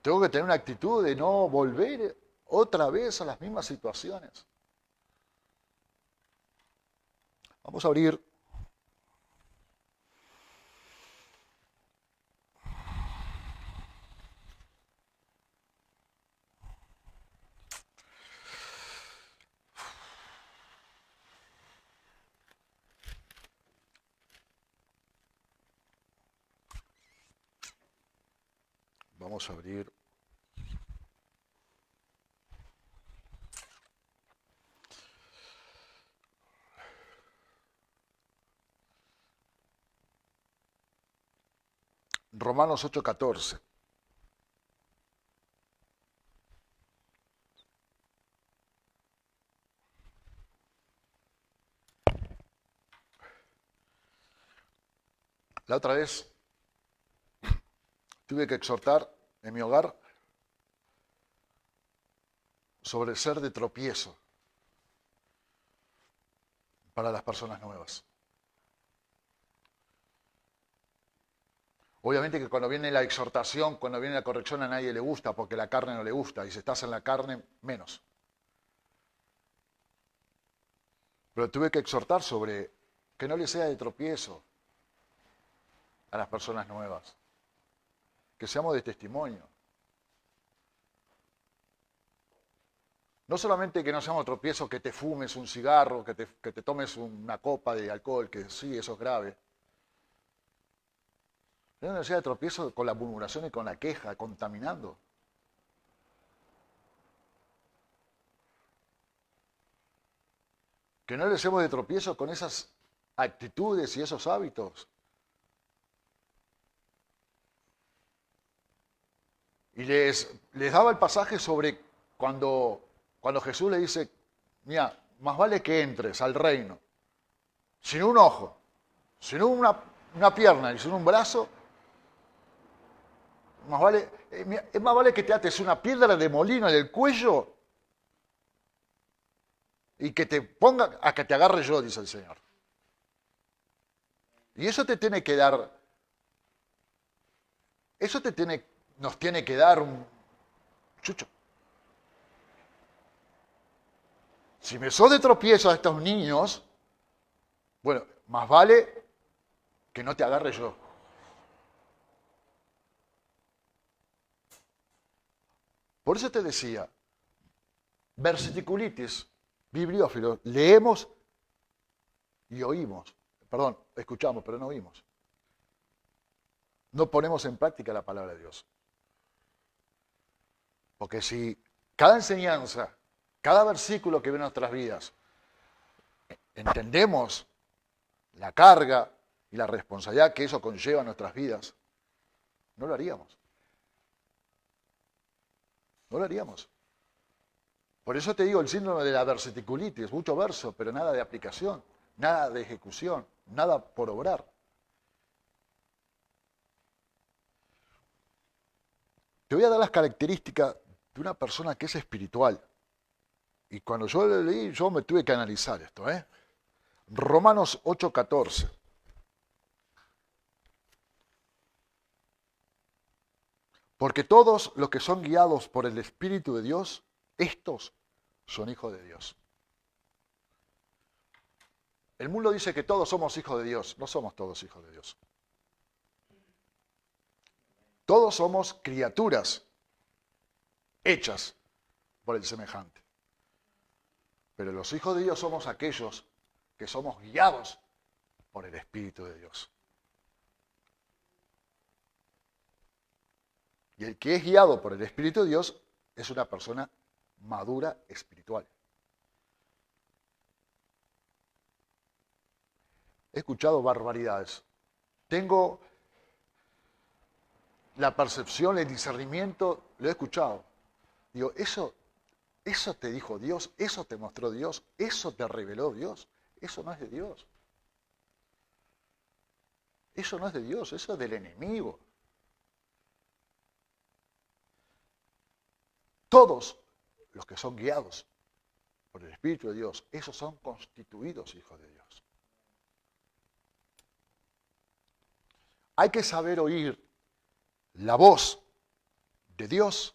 Tengo que tener una actitud de no volver otra vez a las mismas situaciones. Vamos a abrir Vamos a abrir Romanos 8:14. La otra vez tuve que exhortar en mi hogar sobre ser de tropiezo para las personas nuevas. Obviamente que cuando viene la exhortación, cuando viene la corrección a nadie le gusta, porque la carne no le gusta, y si estás en la carne, menos. Pero tuve que exhortar sobre que no le sea de tropiezo a las personas nuevas, que seamos de testimonio. No solamente que no seamos tropiezo, que te fumes un cigarro, que te tomes una copa de alcohol, que sí, eso es grave. Pero no sea de tropiezo con la murmuración y con la queja, contaminando. Que no le seamos de tropiezo con esas actitudes y esos hábitos. Y les daba el pasaje sobre cuando Jesús le dice, mira, más vale que entres al reino sin un ojo, sin una pierna y sin un brazo, es más vale que te ates una piedra de molino en el cuello y que te ponga a que te agarre yo, dice el Señor. Y eso te tiene que dar, nos tiene que dar un chucho. Si me sos de tropiezo a estos niños, bueno, más vale que no te agarre yo. Por eso te decía, versiculitis, bibliófilos, leemos y oímos. Perdón, escuchamos, pero no oímos. No ponemos en práctica la palabra de Dios. Porque si cada enseñanza, cada versículo que ve en nuestras vidas, entendemos la carga y la responsabilidad que eso conlleva en nuestras vidas, no lo haríamos. No lo haríamos. Por eso te digo, el síndrome de la versiculitis, mucho verso, pero nada de aplicación, nada de ejecución, nada por obrar. Te voy a dar las características de una persona que es espiritual. Y cuando yo lo leí, yo me tuve que analizar esto. Romanos 8:14. Porque todos los que son guiados por el Espíritu de Dios, estos son hijos de Dios. El mundo dice que todos somos hijos de Dios. No somos todos hijos de Dios. Todos somos criaturas hechas por el semejante. Pero los hijos de Dios somos aquellos que somos guiados por el Espíritu de Dios. Y el que es guiado por el Espíritu de Dios es una persona madura espiritual. He escuchado barbaridades. Tengo la percepción, el discernimiento, lo he escuchado. Digo, eso te dijo Dios, eso te mostró Dios, eso te reveló Dios. Eso no es de Dios. Eso no es de Dios, eso es del enemigo. Todos los que son guiados por el Espíritu de Dios, esos son constituidos hijos de Dios. Hay que saber oír la voz de Dios.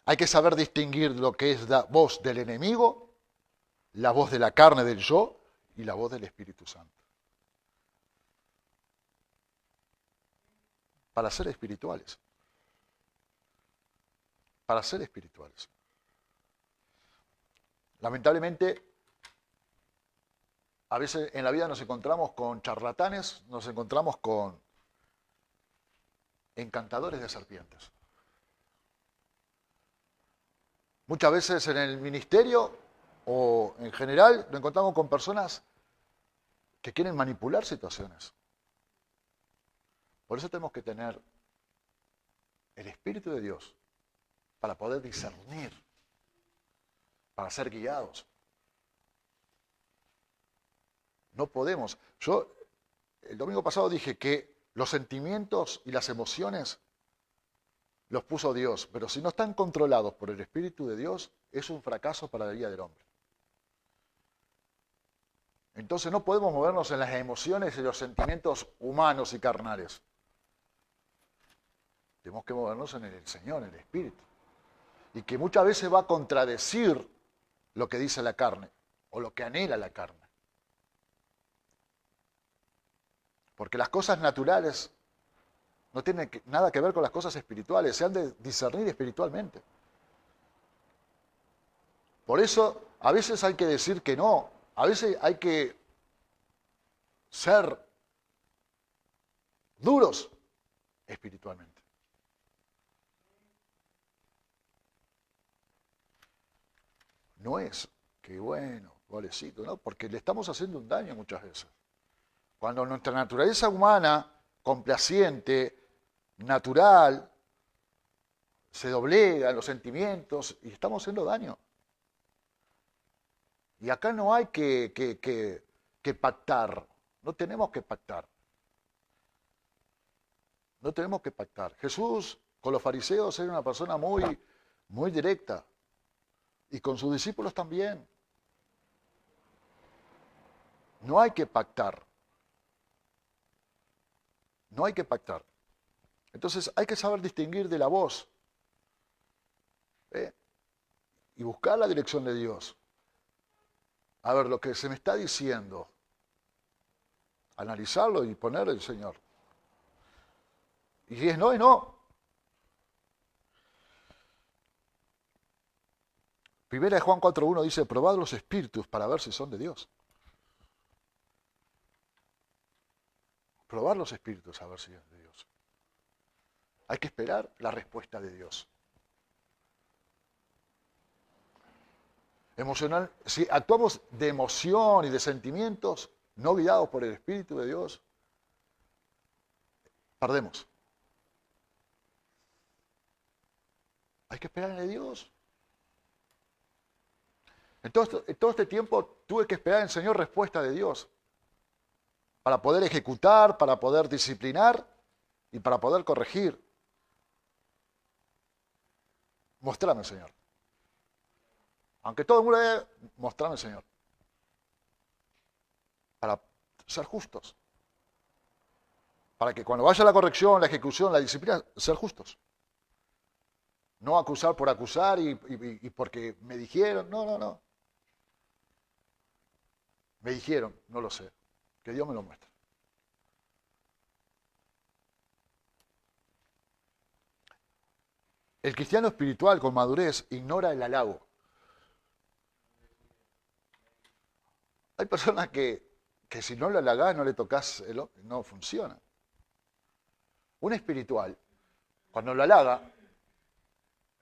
Hay que saber distinguir lo que es la voz del enemigo, la voz de la carne del yo y la voz del Espíritu Santo. Para ser espirituales. Para ser espirituales. Lamentablemente, a veces en la vida nos encontramos con charlatanes, nos encontramos con encantadores de serpientes. Muchas veces en el ministerio o en general nos encontramos con personas que quieren manipular situaciones. Por eso tenemos que tener el Espíritu de Dios para poder discernir, para ser guiados. No podemos. Yo el domingo pasado dije que los sentimientos y las emociones los puso Dios, pero si no están controlados por el Espíritu de Dios, es un fracaso para la vida del hombre. Entonces no podemos movernos en las emociones y los sentimientos humanos y carnales. Tenemos que movernos en el Señor, en el Espíritu. Y que muchas veces va a contradecir lo que dice la carne o lo que anhela la carne. Porque las cosas naturales no tienen nada que ver con las cosas espirituales, se han de discernir espiritualmente. Por eso a veces hay que decir que no, a veces hay que ser duros espiritualmente. No es que bueno, golecito, ¿no? Porque le estamos haciendo un daño muchas veces. Cuando nuestra naturaleza humana, complaciente, natural, se doblega en los sentimientos y estamos haciendo daño. Y acá no hay que pactar, no tenemos que pactar. No tenemos que pactar. Jesús con los fariseos era una persona muy directa y con sus discípulos también. No hay que pactar. No hay que pactar. Entonces hay que saber distinguir de la voz y buscar la dirección de Dios. A ver, lo que se me está diciendo, analizarlo y poner el Señor. Y si es no, es no. Primera de Juan 4.1 dice, probad los espíritus para ver si son de Dios. Probar los espíritus a ver si es de Dios. Hay que esperar la respuesta de Dios. Emocional, si actuamos de emoción y de sentimientos, no guiados por el Espíritu de Dios, perdemos. Hay que esperar en Dios. En todo este tiempo tuve que esperar en el Señor respuesta de Dios para poder ejecutar, para poder disciplinar y para poder corregir. Mostrame, Señor. Aunque todo el mundo diga, mostrame, Señor. Para ser justos. Para que cuando vaya la corrección, la ejecución, la disciplina, ser justos. No acusar por acusar y porque me dijeron. No. Me dijeron, no lo sé. Que Dios me lo muestre. El cristiano espiritual con madurez ignora el halago. Hay personas que si no lo halagás, no le tocas, no funciona. Un espiritual, cuando lo halaga,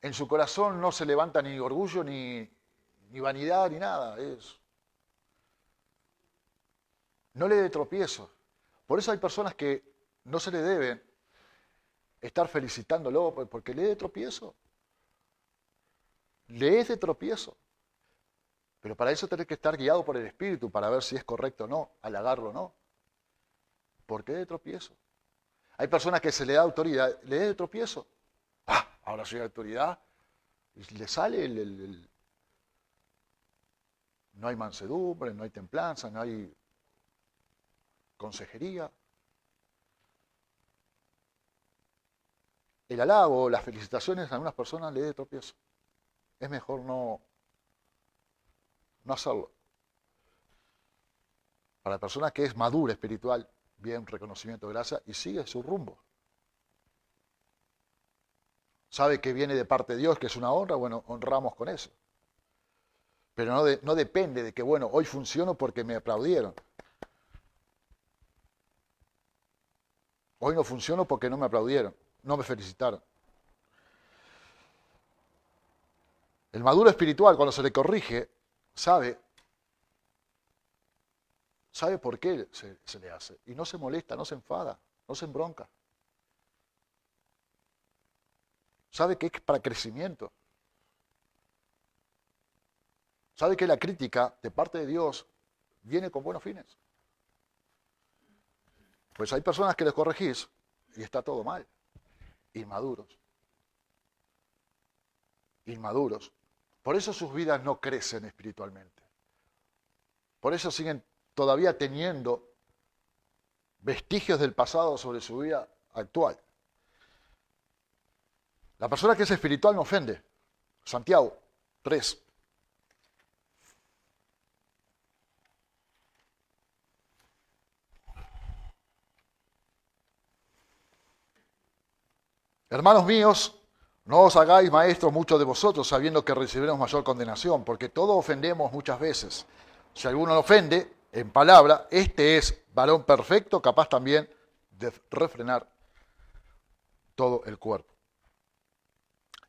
en su corazón no se levanta ni orgullo, ni vanidad, ni nada. No le dé tropiezo. Por eso hay personas que no se le deben estar felicitándolo porque le dé tropiezo. Le es de tropiezo. Pero para eso tenés que estar guiado por el Espíritu para ver si es correcto o no, halagarlo o no. ¿Por qué de tropiezo? Hay personas que se le da autoridad, le da de tropiezo. Ahora soy autoridad. Y le sale no hay mansedumbre, no hay templanza, no hay consejería. El halago, las felicitaciones a algunas personas le da de tropiezo. Es mejor no hacerlo. Para la persona que es madura espiritual, bien reconocimiento de gracia y sigue su rumbo. Sabe que viene de parte de Dios, que es una honra, bueno, honramos con eso. Pero no depende de que, bueno, hoy funciono porque me aplaudieron. Hoy no funciono porque no me aplaudieron, no me felicitaron. El maduro espiritual, cuando se le corrige, sabe por qué se le hace. Y no se molesta, no se enfada, no se embronca. Sabe que es para crecimiento. Sabe que la crítica de parte de Dios viene con buenos fines. Pues hay personas que les corregís y está todo mal. Inmaduros. Inmaduros. Por eso sus vidas no crecen espiritualmente. Por eso siguen todavía teniendo vestigios del pasado sobre su vida actual. La persona que es espiritual no ofende. Santiago 3. Hermanos míos, no os hagáis maestros muchos de vosotros, sabiendo que recibiremos mayor condenación, porque todos ofendemos muchas veces. Si alguno ofende en palabra, este es varón perfecto, capaz también de refrenar todo el cuerpo.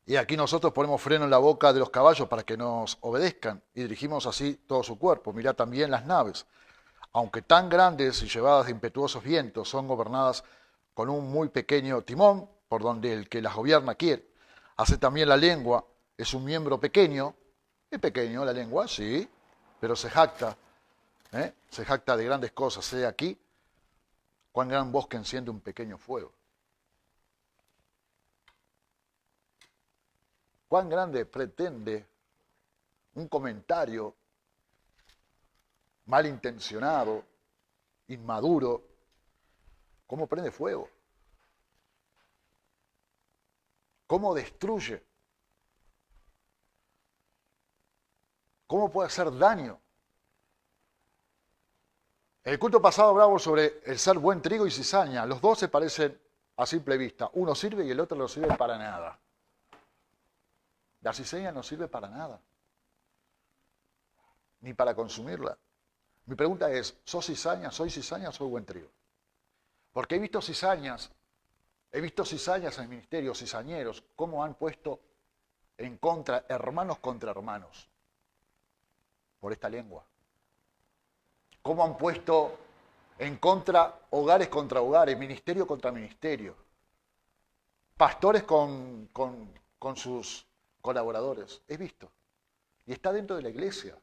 Y aquí nosotros ponemos freno en la boca de los caballos para que nos obedezcan y dirigimos así todo su cuerpo. Mirad también las naves, aunque tan grandes y llevadas de impetuosos vientos, son gobernadas con un muy pequeño timón, por donde el que las gobierna quiere. Hace también la lengua, es un miembro pequeño, es pequeño la lengua, sí, pero se jacta de grandes cosas. He aquí cuán gran bosque enciende un pequeño fuego. Cuán grande pretende un comentario malintencionado, inmaduro, cómo prende fuego, cómo destruye, cómo puede hacer daño. En el culto pasado hablábamos sobre el ser buen trigo y cizaña. Los dos se parecen a simple vista. Uno sirve y el otro no sirve para nada. La cizaña no sirve para nada, ni para consumirla. Mi pregunta es, ¿sos cizaña, soy buen trigo? Porque he visto cizañas en el ministerio, cizañeros, cómo han puesto en contra, hermanos contra hermanos, por esta lengua. Cómo han puesto en contra hogares, ministerio contra ministerio. Pastores con sus colaboradores. He visto. Y está dentro de la iglesia.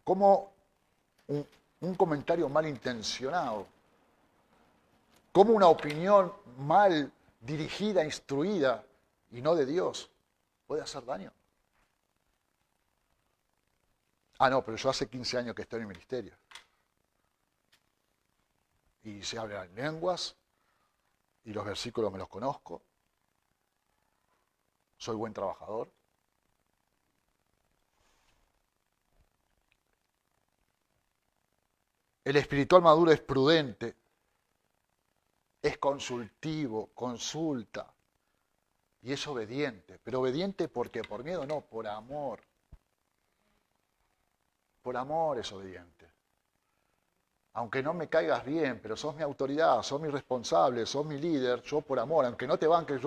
Como un comentario malintencionado, como una opinión mal dirigida, instruida, y no de Dios, puede hacer daño. Ah, no, pero yo hace 15 años que estoy en el ministerio. Y se hablan lenguas, y los versículos me los conozco. Soy buen trabajador. El espiritual maduro es prudente, es consultivo, consulta, y es obediente. Pero obediente porque por miedo no, por amor. Por amor es obediente. Aunque no me caigas bien, pero sos mi autoridad, sos mi responsable, sos mi líder, yo por amor, aunque no te banques,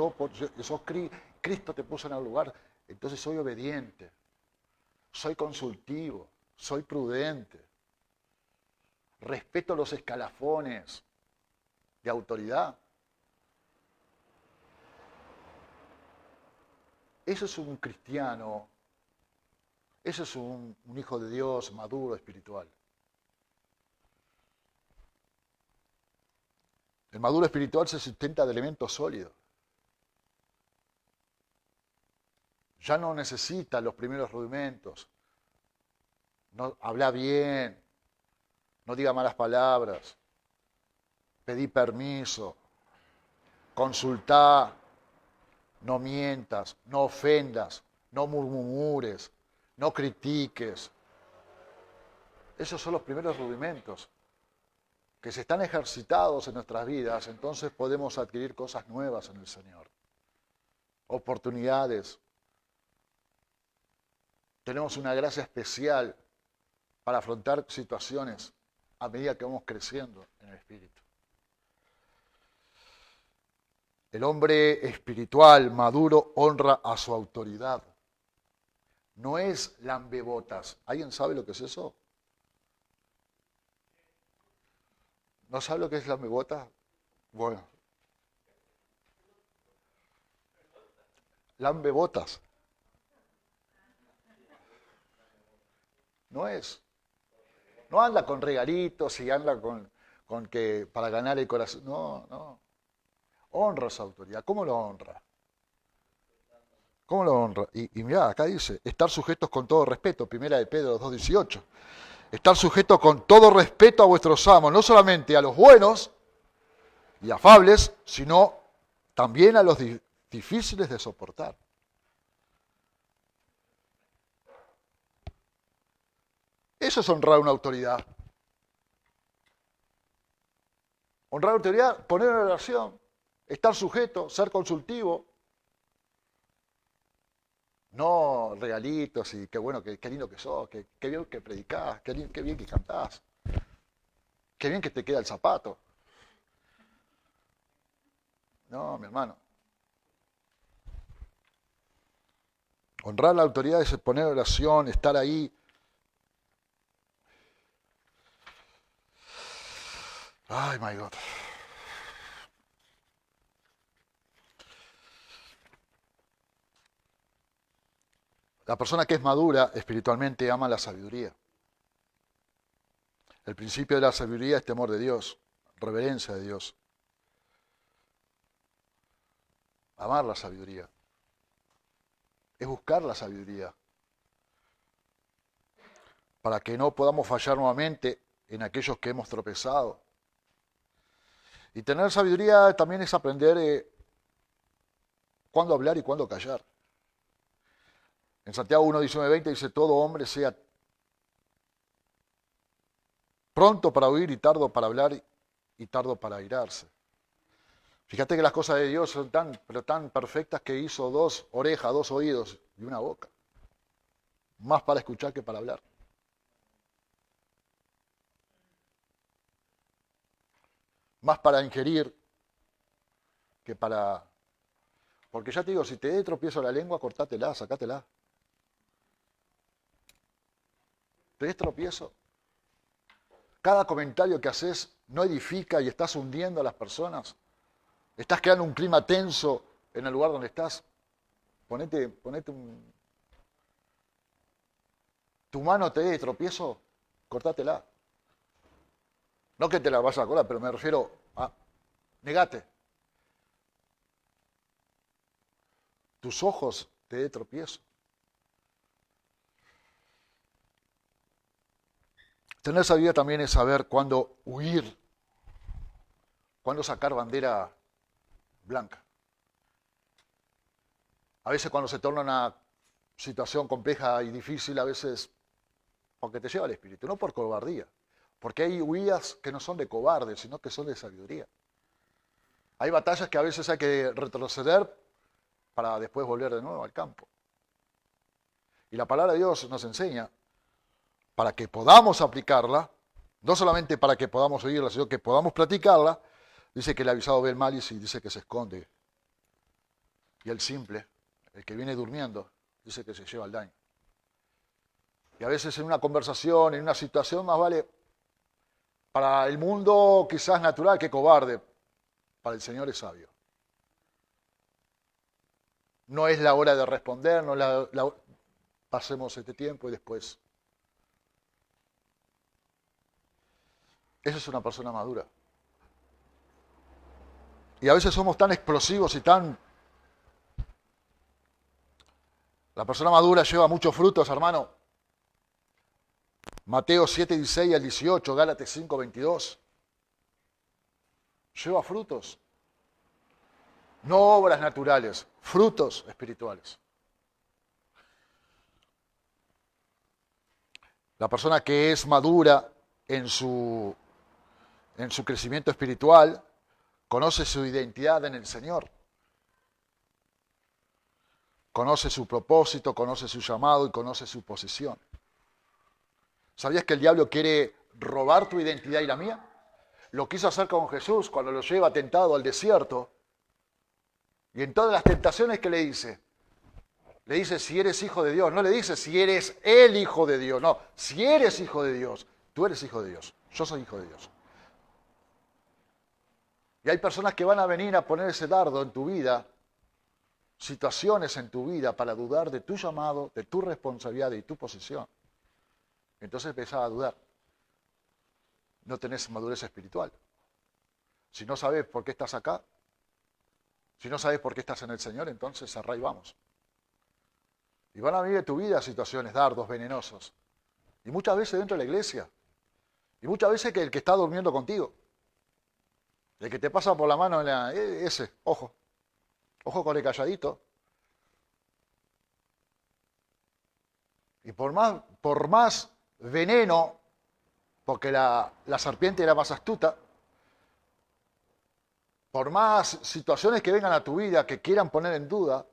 Cristo te puso en el lugar, entonces soy obediente, soy consultivo, soy prudente, respeto los escalafones de autoridad. Eso es un cristiano, eso es un hijo de Dios maduro, espiritual. El maduro espiritual se sustenta de elementos sólidos. Ya no necesita los primeros rudimentos. No, habla bien, no diga malas palabras, pedí permiso, consultá, no mientas, no ofendas, no murmures, no critiques. Esos son los primeros rudimentos que si están ejercitados en nuestras vidas, entonces podemos adquirir cosas nuevas en el Señor. Oportunidades. Tenemos una gracia especial para afrontar situaciones a medida que vamos creciendo en el Espíritu. El hombre espiritual, maduro, honra a su autoridad. No es lambebotas. ¿Alguien sabe lo que es eso? ¿No sabe lo que es lambebotas? Bueno. Lambebotas. No es. No anda con regalitos y anda con que para ganar el corazón. No, no. Honra esa autoridad. ¿Cómo lo honra? ¿Cómo lo honra? Y mirá, acá dice, estar sujetos con todo respeto, primera de Pedro 2:18. Estar sujetos con todo respeto a vuestros amos, no solamente a los buenos y afables, sino también a los difíciles de soportar. Eso es honrar una autoridad. Honrar una autoridad, poner en oración, estar sujeto, ser consultivo. No regalitos y qué bueno, qué lindo que sos, qué bien que predicás, qué bien que cantás, qué bien que te queda el zapato. No, mi hermano. Honrar la autoridad es poner en oración, estar ahí. Ay, my God. La persona que es madura espiritualmente ama la sabiduría. El principio de la sabiduría es temor de Dios, reverencia de Dios. Amar la sabiduría. Es buscar la sabiduría. Para que no podamos fallar nuevamente en aquellos que hemos tropezado. Y tener sabiduría también es aprender cuándo hablar y cuándo callar. En Santiago 1:19-20 dice, todo hombre sea pronto para oír y tardo para hablar y tardo para airarse. Fíjate que las cosas de Dios son pero tan perfectas que hizo 2 orejas, 2 oídos y una boca. Más para escuchar que para hablar. Más para ingerir que para... Porque ya te digo, si te dé tropiezo la lengua, cortátela, sacátela. ¿Te des tropiezo? Cada comentario que haces no edifica y estás hundiendo a las personas. Estás creando un clima tenso en el lugar donde estás. Ponete tu mano te dé tropiezo, cortátela. No que te la vayas a colar, pero me refiero a negate. Tus ojos te dé tropiezo. Tener sabiduría también es saber cuándo huir, cuándo sacar bandera blanca. A veces cuando se torna una situación compleja y difícil, a veces porque te lleva el espíritu, no por cobardía, porque hay huidas que no son de cobardes, sino que son de sabiduría. Hay batallas que a veces hay que retroceder para después volver de nuevo al campo. Y la palabra de Dios nos enseña, para que podamos aplicarla, no solamente para que podamos oírla, sino que podamos practicarla, dice que el avisado ve el mal y dice que se esconde. Y el simple, el que viene durmiendo, dice que se lleva el daño. Y a veces en una conversación, en una situación, más vale para el mundo quizás natural que cobarde, para el Señor es sabio. No es la hora de responder, pasemos este tiempo y después. Esa es una persona madura. Y a veces somos tan explosivos y tan... La persona madura lleva muchos frutos, hermano. Mateo 7:16-18, Gálatas 5:22. Lleva frutos. No obras naturales, frutos espirituales. La persona que es madura en su crecimiento espiritual conoce su identidad en el Señor. Conoce su propósito, conoce su llamado y conoce su posición. ¿Sabías que el diablo quiere robar tu identidad y la mía? Lo quiso hacer con Jesús cuando lo lleva tentado al desierto. Y en todas las tentaciones que le dice si eres hijo de Dios. No le dice si eres el hijo de Dios. No, si eres hijo de Dios. Tú eres hijo de Dios. Yo soy hijo de Dios. Y hay personas que van a venir a poner ese dardo en tu vida, situaciones en tu vida para dudar de tu llamado, de tu responsabilidad y tu posición. Entonces empezás a dudar. no tenés madurez espiritual. Si no sabes por qué estás acá, si no sabes por qué estás en el Señor, entonces cerrá y vamos. Y van a venir de tu vida situaciones, dardos venenosos. Y muchas veces dentro de la iglesia. Y muchas veces que el que está durmiendo contigo. El que te pasa por la mano, ese, ojo. Ojo con el calladito. Y por más veneno, porque la serpiente era más astuta, por más situaciones que vengan a tu vida que quieran poner en duda,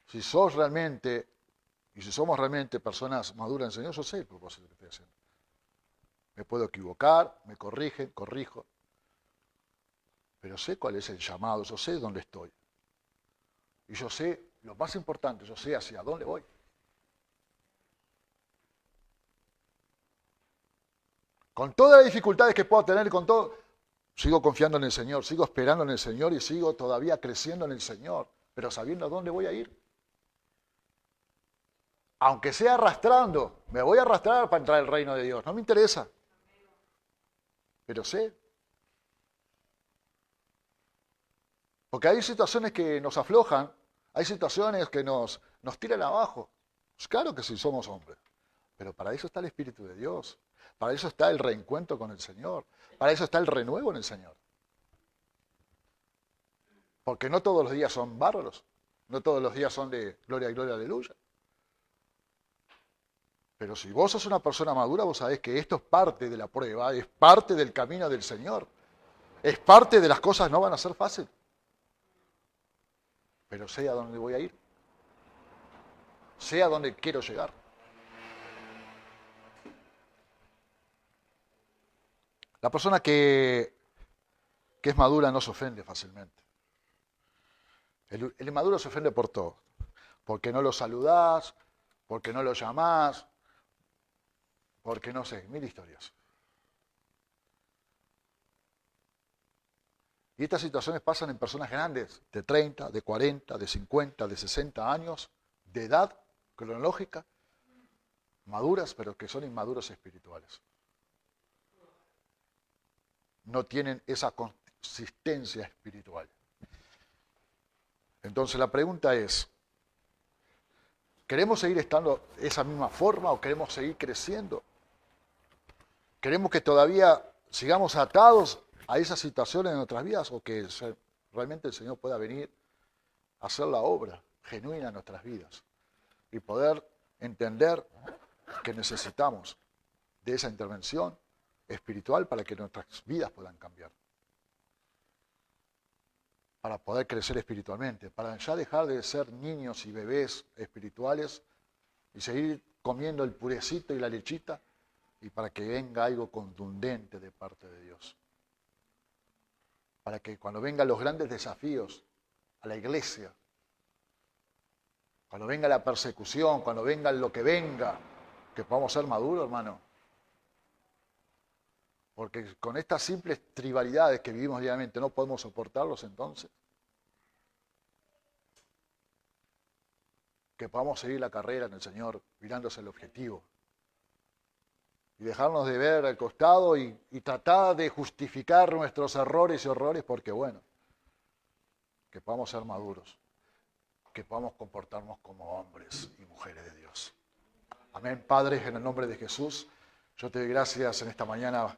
si sos realmente, y si somos realmente personas maduras en el Señor, yo sé el propósito que estoy haciendo. Me puedo equivocar, me corrigen, corrijo, pero sé cuál es el llamado, yo sé dónde estoy. Y yo sé, lo más importante, yo sé hacia dónde voy. Con todas las dificultades que puedo tener, con todo, sigo confiando en el Señor, sigo esperando en el Señor y sigo todavía creciendo en el Señor, pero sabiendo a dónde voy a ir. Aunque sea arrastrando, me voy a arrastrar para entrar al reino de Dios, no me interesa. Pero sé. Porque hay situaciones que nos aflojan, hay situaciones que nos tiran abajo. Pues claro que sí somos hombres, pero para eso está el Espíritu de Dios, para eso está el reencuentro con el Señor, para eso está el renuevo en el Señor. Porque no todos los días son bárbaros, no todos los días son de gloria, gloria, aleluya. Pero si vos sos una persona madura, vos sabés que esto es parte de la prueba, es parte del camino del Señor, es parte de las cosas, no van a ser fáciles. Pero sé a dónde voy a ir, sé a dónde quiero llegar. La persona que es madura no se ofende fácilmente. El inmaduro se ofende por todo. Porque no lo saludás, porque no lo llamás, porque no sé, mil historias. Y estas situaciones pasan en personas grandes, de 30, de 40, de 50, de 60 años, de edad cronológica, maduras, pero que son inmaduros espirituales. No tienen esa consistencia espiritual. Entonces la pregunta es, ¿queremos seguir estando de esa misma forma o queremos seguir creciendo? ¿Queremos que todavía sigamos atados a esas situaciones en nuestras vidas o que realmente el Señor pueda venir a hacer la obra genuina en nuestras vidas y poder entender que necesitamos de esa intervención espiritual para que nuestras vidas puedan cambiar? Para poder crecer espiritualmente, para ya dejar de ser niños y bebés espirituales y seguir comiendo el purecito y la lechita y para que venga algo contundente de parte de Dios. Para que cuando vengan los grandes desafíos a la iglesia, cuando venga la persecución, cuando venga lo que venga, que podamos ser maduros, hermano. Porque con estas simples tribalidades que vivimos diariamente no podemos soportarlos entonces. Que podamos seguir la carrera en el Señor mirándose el objetivo. Y dejarnos de ver al costado y tratar de justificar nuestros errores y horrores porque bueno, que podamos ser maduros, que podamos comportarnos como hombres y mujeres de Dios. Amén, Padre, en el nombre de Jesús, yo te doy gracias en esta mañana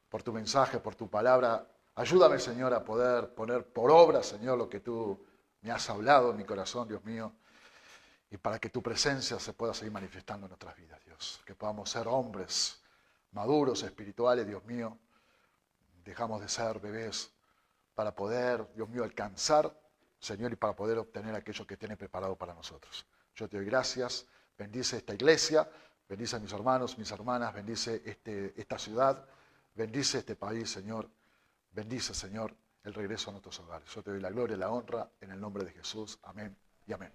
por tu mensaje, por tu palabra. Ayúdame, Señor, a poder poner por obra, Señor, lo que tú me has hablado en mi corazón, Dios mío, y para que tu presencia se pueda seguir manifestando en nuestras vidas, Dios. Que podamos ser hombres maduros, espirituales, Dios mío. Dejamos de ser bebés para poder, Dios mío, alcanzar, Señor, y para poder obtener aquello que tienes preparado para nosotros. Yo te doy gracias. Bendice esta iglesia, bendice a mis hermanos, mis hermanas, bendice esta ciudad. Bendice este país, Señor. Bendice, Señor, el regreso a nuestros hogares. Yo te doy la gloria y la honra en el nombre de Jesús. Amén y amén.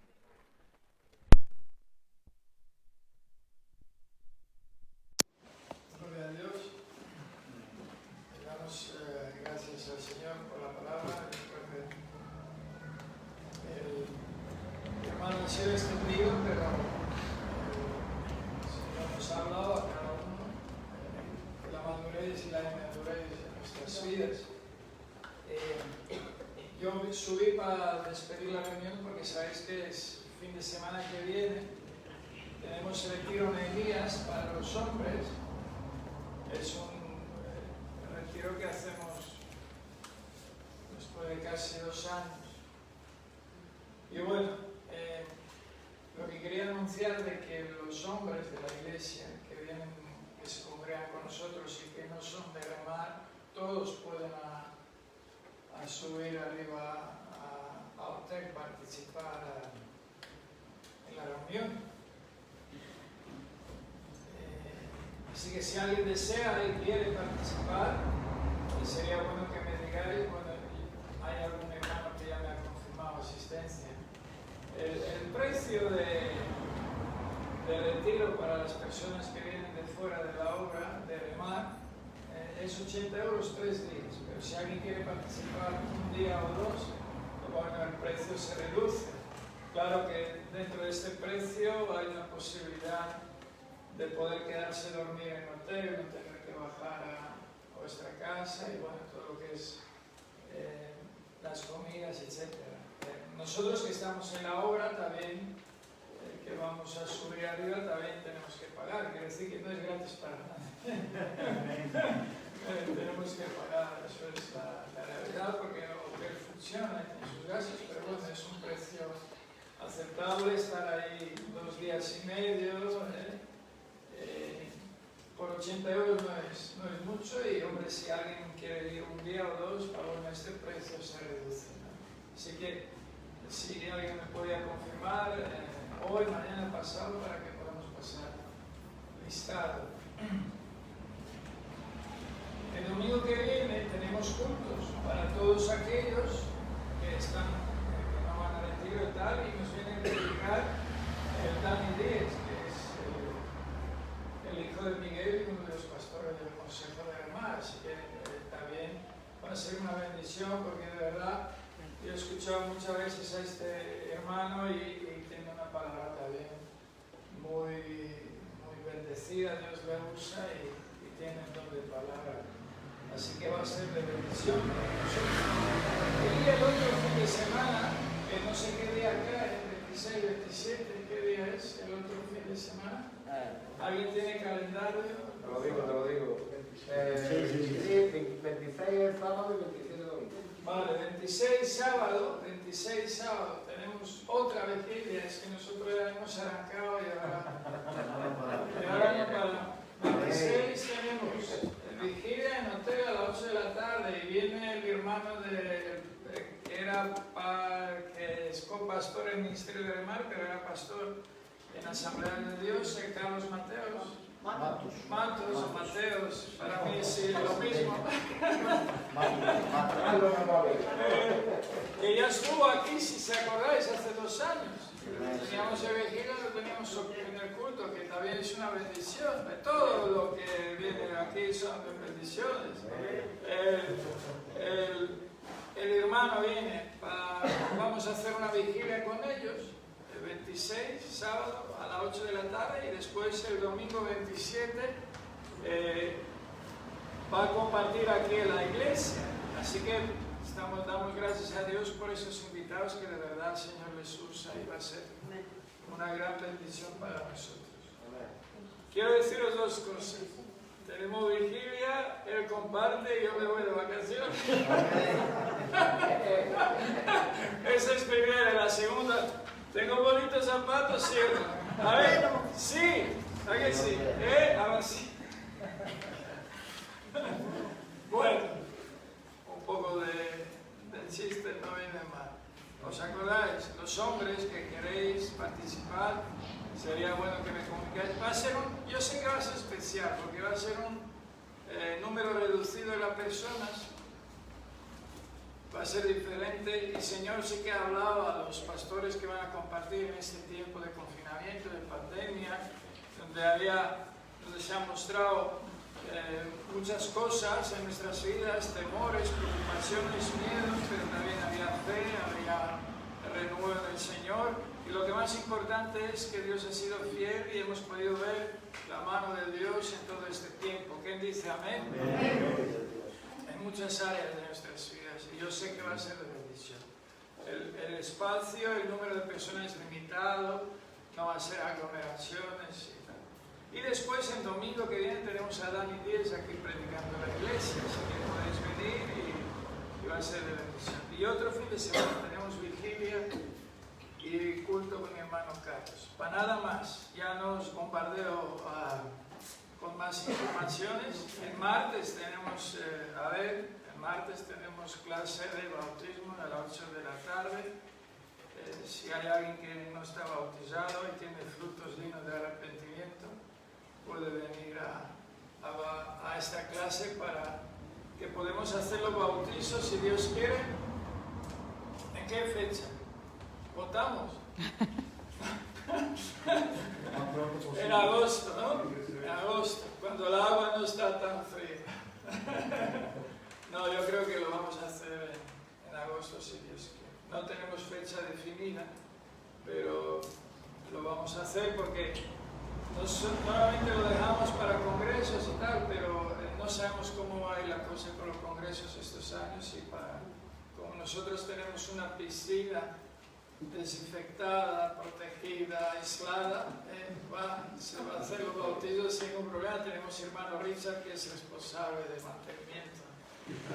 Gloria a Dios. Le damos gracias al Señor por la palabra. El hermano ha sido extendido, pero el Señor nos ha hablado a cada uno de la madurez y la porque sabéis que es el fin de semana que viene. Tenemos el retiro Nehemías para los hombres. Es un retiro que hacemos después de casi 2 años. Y bueno, lo que quería anunciar de que los hombres de la iglesia que vienen, que se congregan con nosotros y que no son de Remar, todos pueden a subir arriba a hotel, participar en la reunión. Así que si alguien desea y quiere participar, sería bueno que me digáis, bueno, hay algún hermano que ya me ha confirmado asistencia. El precio de retiro para las personas que vienen de fuera de la obra de Remar es 80 euros 3 días, pero si alguien quiere participar un día o 2, bueno, el precio se reduce. Claro que dentro de este precio hay una posibilidad de poder quedarse a dormir en hotel, no tener que bajar a vuestra casa y bueno, todo lo que es las comidas, etc. Nosotros que estamos en la obra también, que vamos a subir arriba, también tenemos que pagar, quiere decir que no es gratis para nadie. Tenemos que pagar, eso es la realidad, porque el hotel funciona, tiene sus gastos, pero bueno, es un precio aceptable estar ahí 2 días y medio. Por 80 euros no es mucho y, hombre, si alguien quiere ir un día o 2, bueno, este precio se reduce, ¿no? Así que, si alguien me podía confirmar, hoy, mañana, pasado, para que podamos pasar listado. El domingo que viene tenemos cultos para todos aquellos que no van a retiro y tal, y nos vienen a predicar el Dani Díez, que es el hijo de Miguel y uno de los pastores del Consejo de Remar. Así que también va a ser una bendición, porque de verdad yo he escuchado muchas veces a este hermano y tiene una palabra también muy bendecida. Dios le usa y tiene el don de palabra. Así que va a ser de bendición para nosotros. Y el otro fin de semana, que no sé qué día cae, 26, 27, ¿qué día es el otro fin de semana? ¿Alguien tiene calendario? Te lo digo. 26 es sábado y 27 domingo. Vale, 26 sábado, tenemos otra vigilia. Es que nosotros ya hemos arrancado y ahora no paramos. 26 tenemos vigilia en hotel a las 8 de la tarde y viene el hermano que es copastor en el Ministerio de Remar, pero era pastor en Asamblea de Dios, Carlos Mateos. Mateos, para mí es lo mismo. Que ya estuvo aquí, si se acordáis, hace 2 años. Teníamos el vigilia, lo teníamos en el culto, que también es una bendición. Todo lo que viene aquí son bendiciones. El hermano viene, vamos a hacer una vigilia con ellos. 26, sábado, a las 8 de la tarde, y después el domingo 27 va a compartir aquí en la iglesia. Así que damos gracias a Dios por esos invitados que de verdad el Señor les usa y va a ser una gran bendición para nosotros. Quiero deciros 2 cosas. Tenemos vigilia, él comparte y yo me voy de vacaciones. Esa es primera. La segunda, ¿tengo bonitos zapatos? ¿Sí o no? A ver, sí, ¿a que sí? A ver, sí. Bueno, un poco de chiste no viene mal. ¿Os acordáis? Los hombres que queréis participar, sería bueno que me comunicáis. Va a ser yo sé que va a ser especial, porque va a ser un número reducido de las personas. Va a ser diferente, y el Señor sí que ha hablado a los pastores que van a compartir en este tiempo de confinamiento, de pandemia, donde se han mostrado muchas cosas en nuestras vidas, temores, preocupaciones, miedos, pero también había fe, había renuevo del Señor, y lo que más importante es que Dios ha sido fiel y hemos podido ver la mano de Dios en todo este tiempo. ¿Quién dice amén? Amén. En muchas áreas de nuestras vidas, y yo sé que va a ser de bendición. el espacio, el número de personas es limitado, no va a ser aglomeraciones y tal. Y después, el domingo que viene, tenemos a Dani Díez aquí predicando en la iglesia, así que podéis venir y va a ser de bendición. Y otro fin de semana tenemos vigilia y culto con mi hermano Carlos. Para nada más, ya no os bombardeo con más informaciones. El martes tenemos, el martes tenemos clase de bautismo a las 8 de la tarde. Si hay alguien que no está bautizado y tiene frutos dignos de arrepentimiento, puede venir a esta clase para que podamos hacer los bautizos, si Dios quiere. ¿En qué fecha? ¿Votamos? En agosto, ¿no? En agosto, cuando el agua no está tan fría. No, yo creo que lo vamos a hacer en agosto, si Dios quiere. No tenemos fecha definida, pero lo vamos a hacer porque normalmente lo dejamos para congresos y tal, pero no sabemos cómo va a ir la cosa con los congresos estos años y como nosotros tenemos una piscina desinfectada, protegida, aislada, se va a hacer los bautizos sin ningún problema. Tenemos hermano Richard que es responsable de mantenimiento.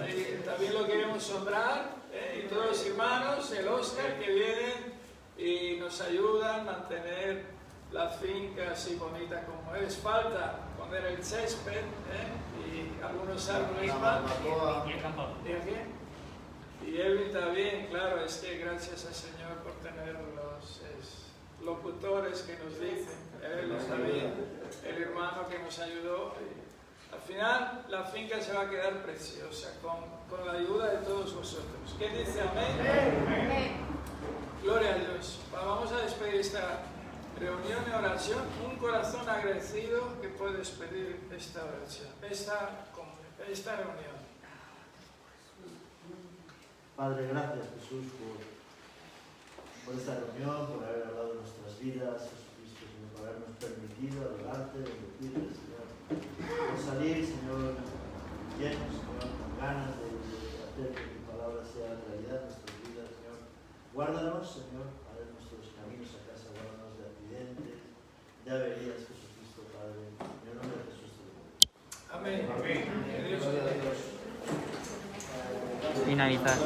Ahí también lo queremos honrar, y todos los hermanos, el Oscar, que vienen y nos ayudan a mantener la finca así bonita como es. Falta poner el césped y algunos árboles más. Y Elvin también, claro, es que gracias al Señor por tener los locutores que nos dicen, también el hermano que nos ayudó. Al final la finca se va a quedar preciosa con la ayuda de todos vosotros. ¿Quién dice amén? Amén. Gloria a Dios. Vamos a despedir esta reunión de oración. Un corazón agradecido que puede despedir esta oración, esta reunión. Padre, gracias Jesús por esta reunión, por haber hablado de nuestras vidas, Jesucristo, Señor, por habernos permitido adorarte, bendecirte, Señor. Por salir, Señor, llenos, Señor, con ganas de hacer que tu palabra sea realidad en nuestras vidas, Señor. Guárdanos, Señor, Padre, en nuestros caminos a casa, guárdanos de accidentes, de averías, Jesucristo, Padre. En el nombre de Jesús te lo pido. Amén. Amén. Finalizar.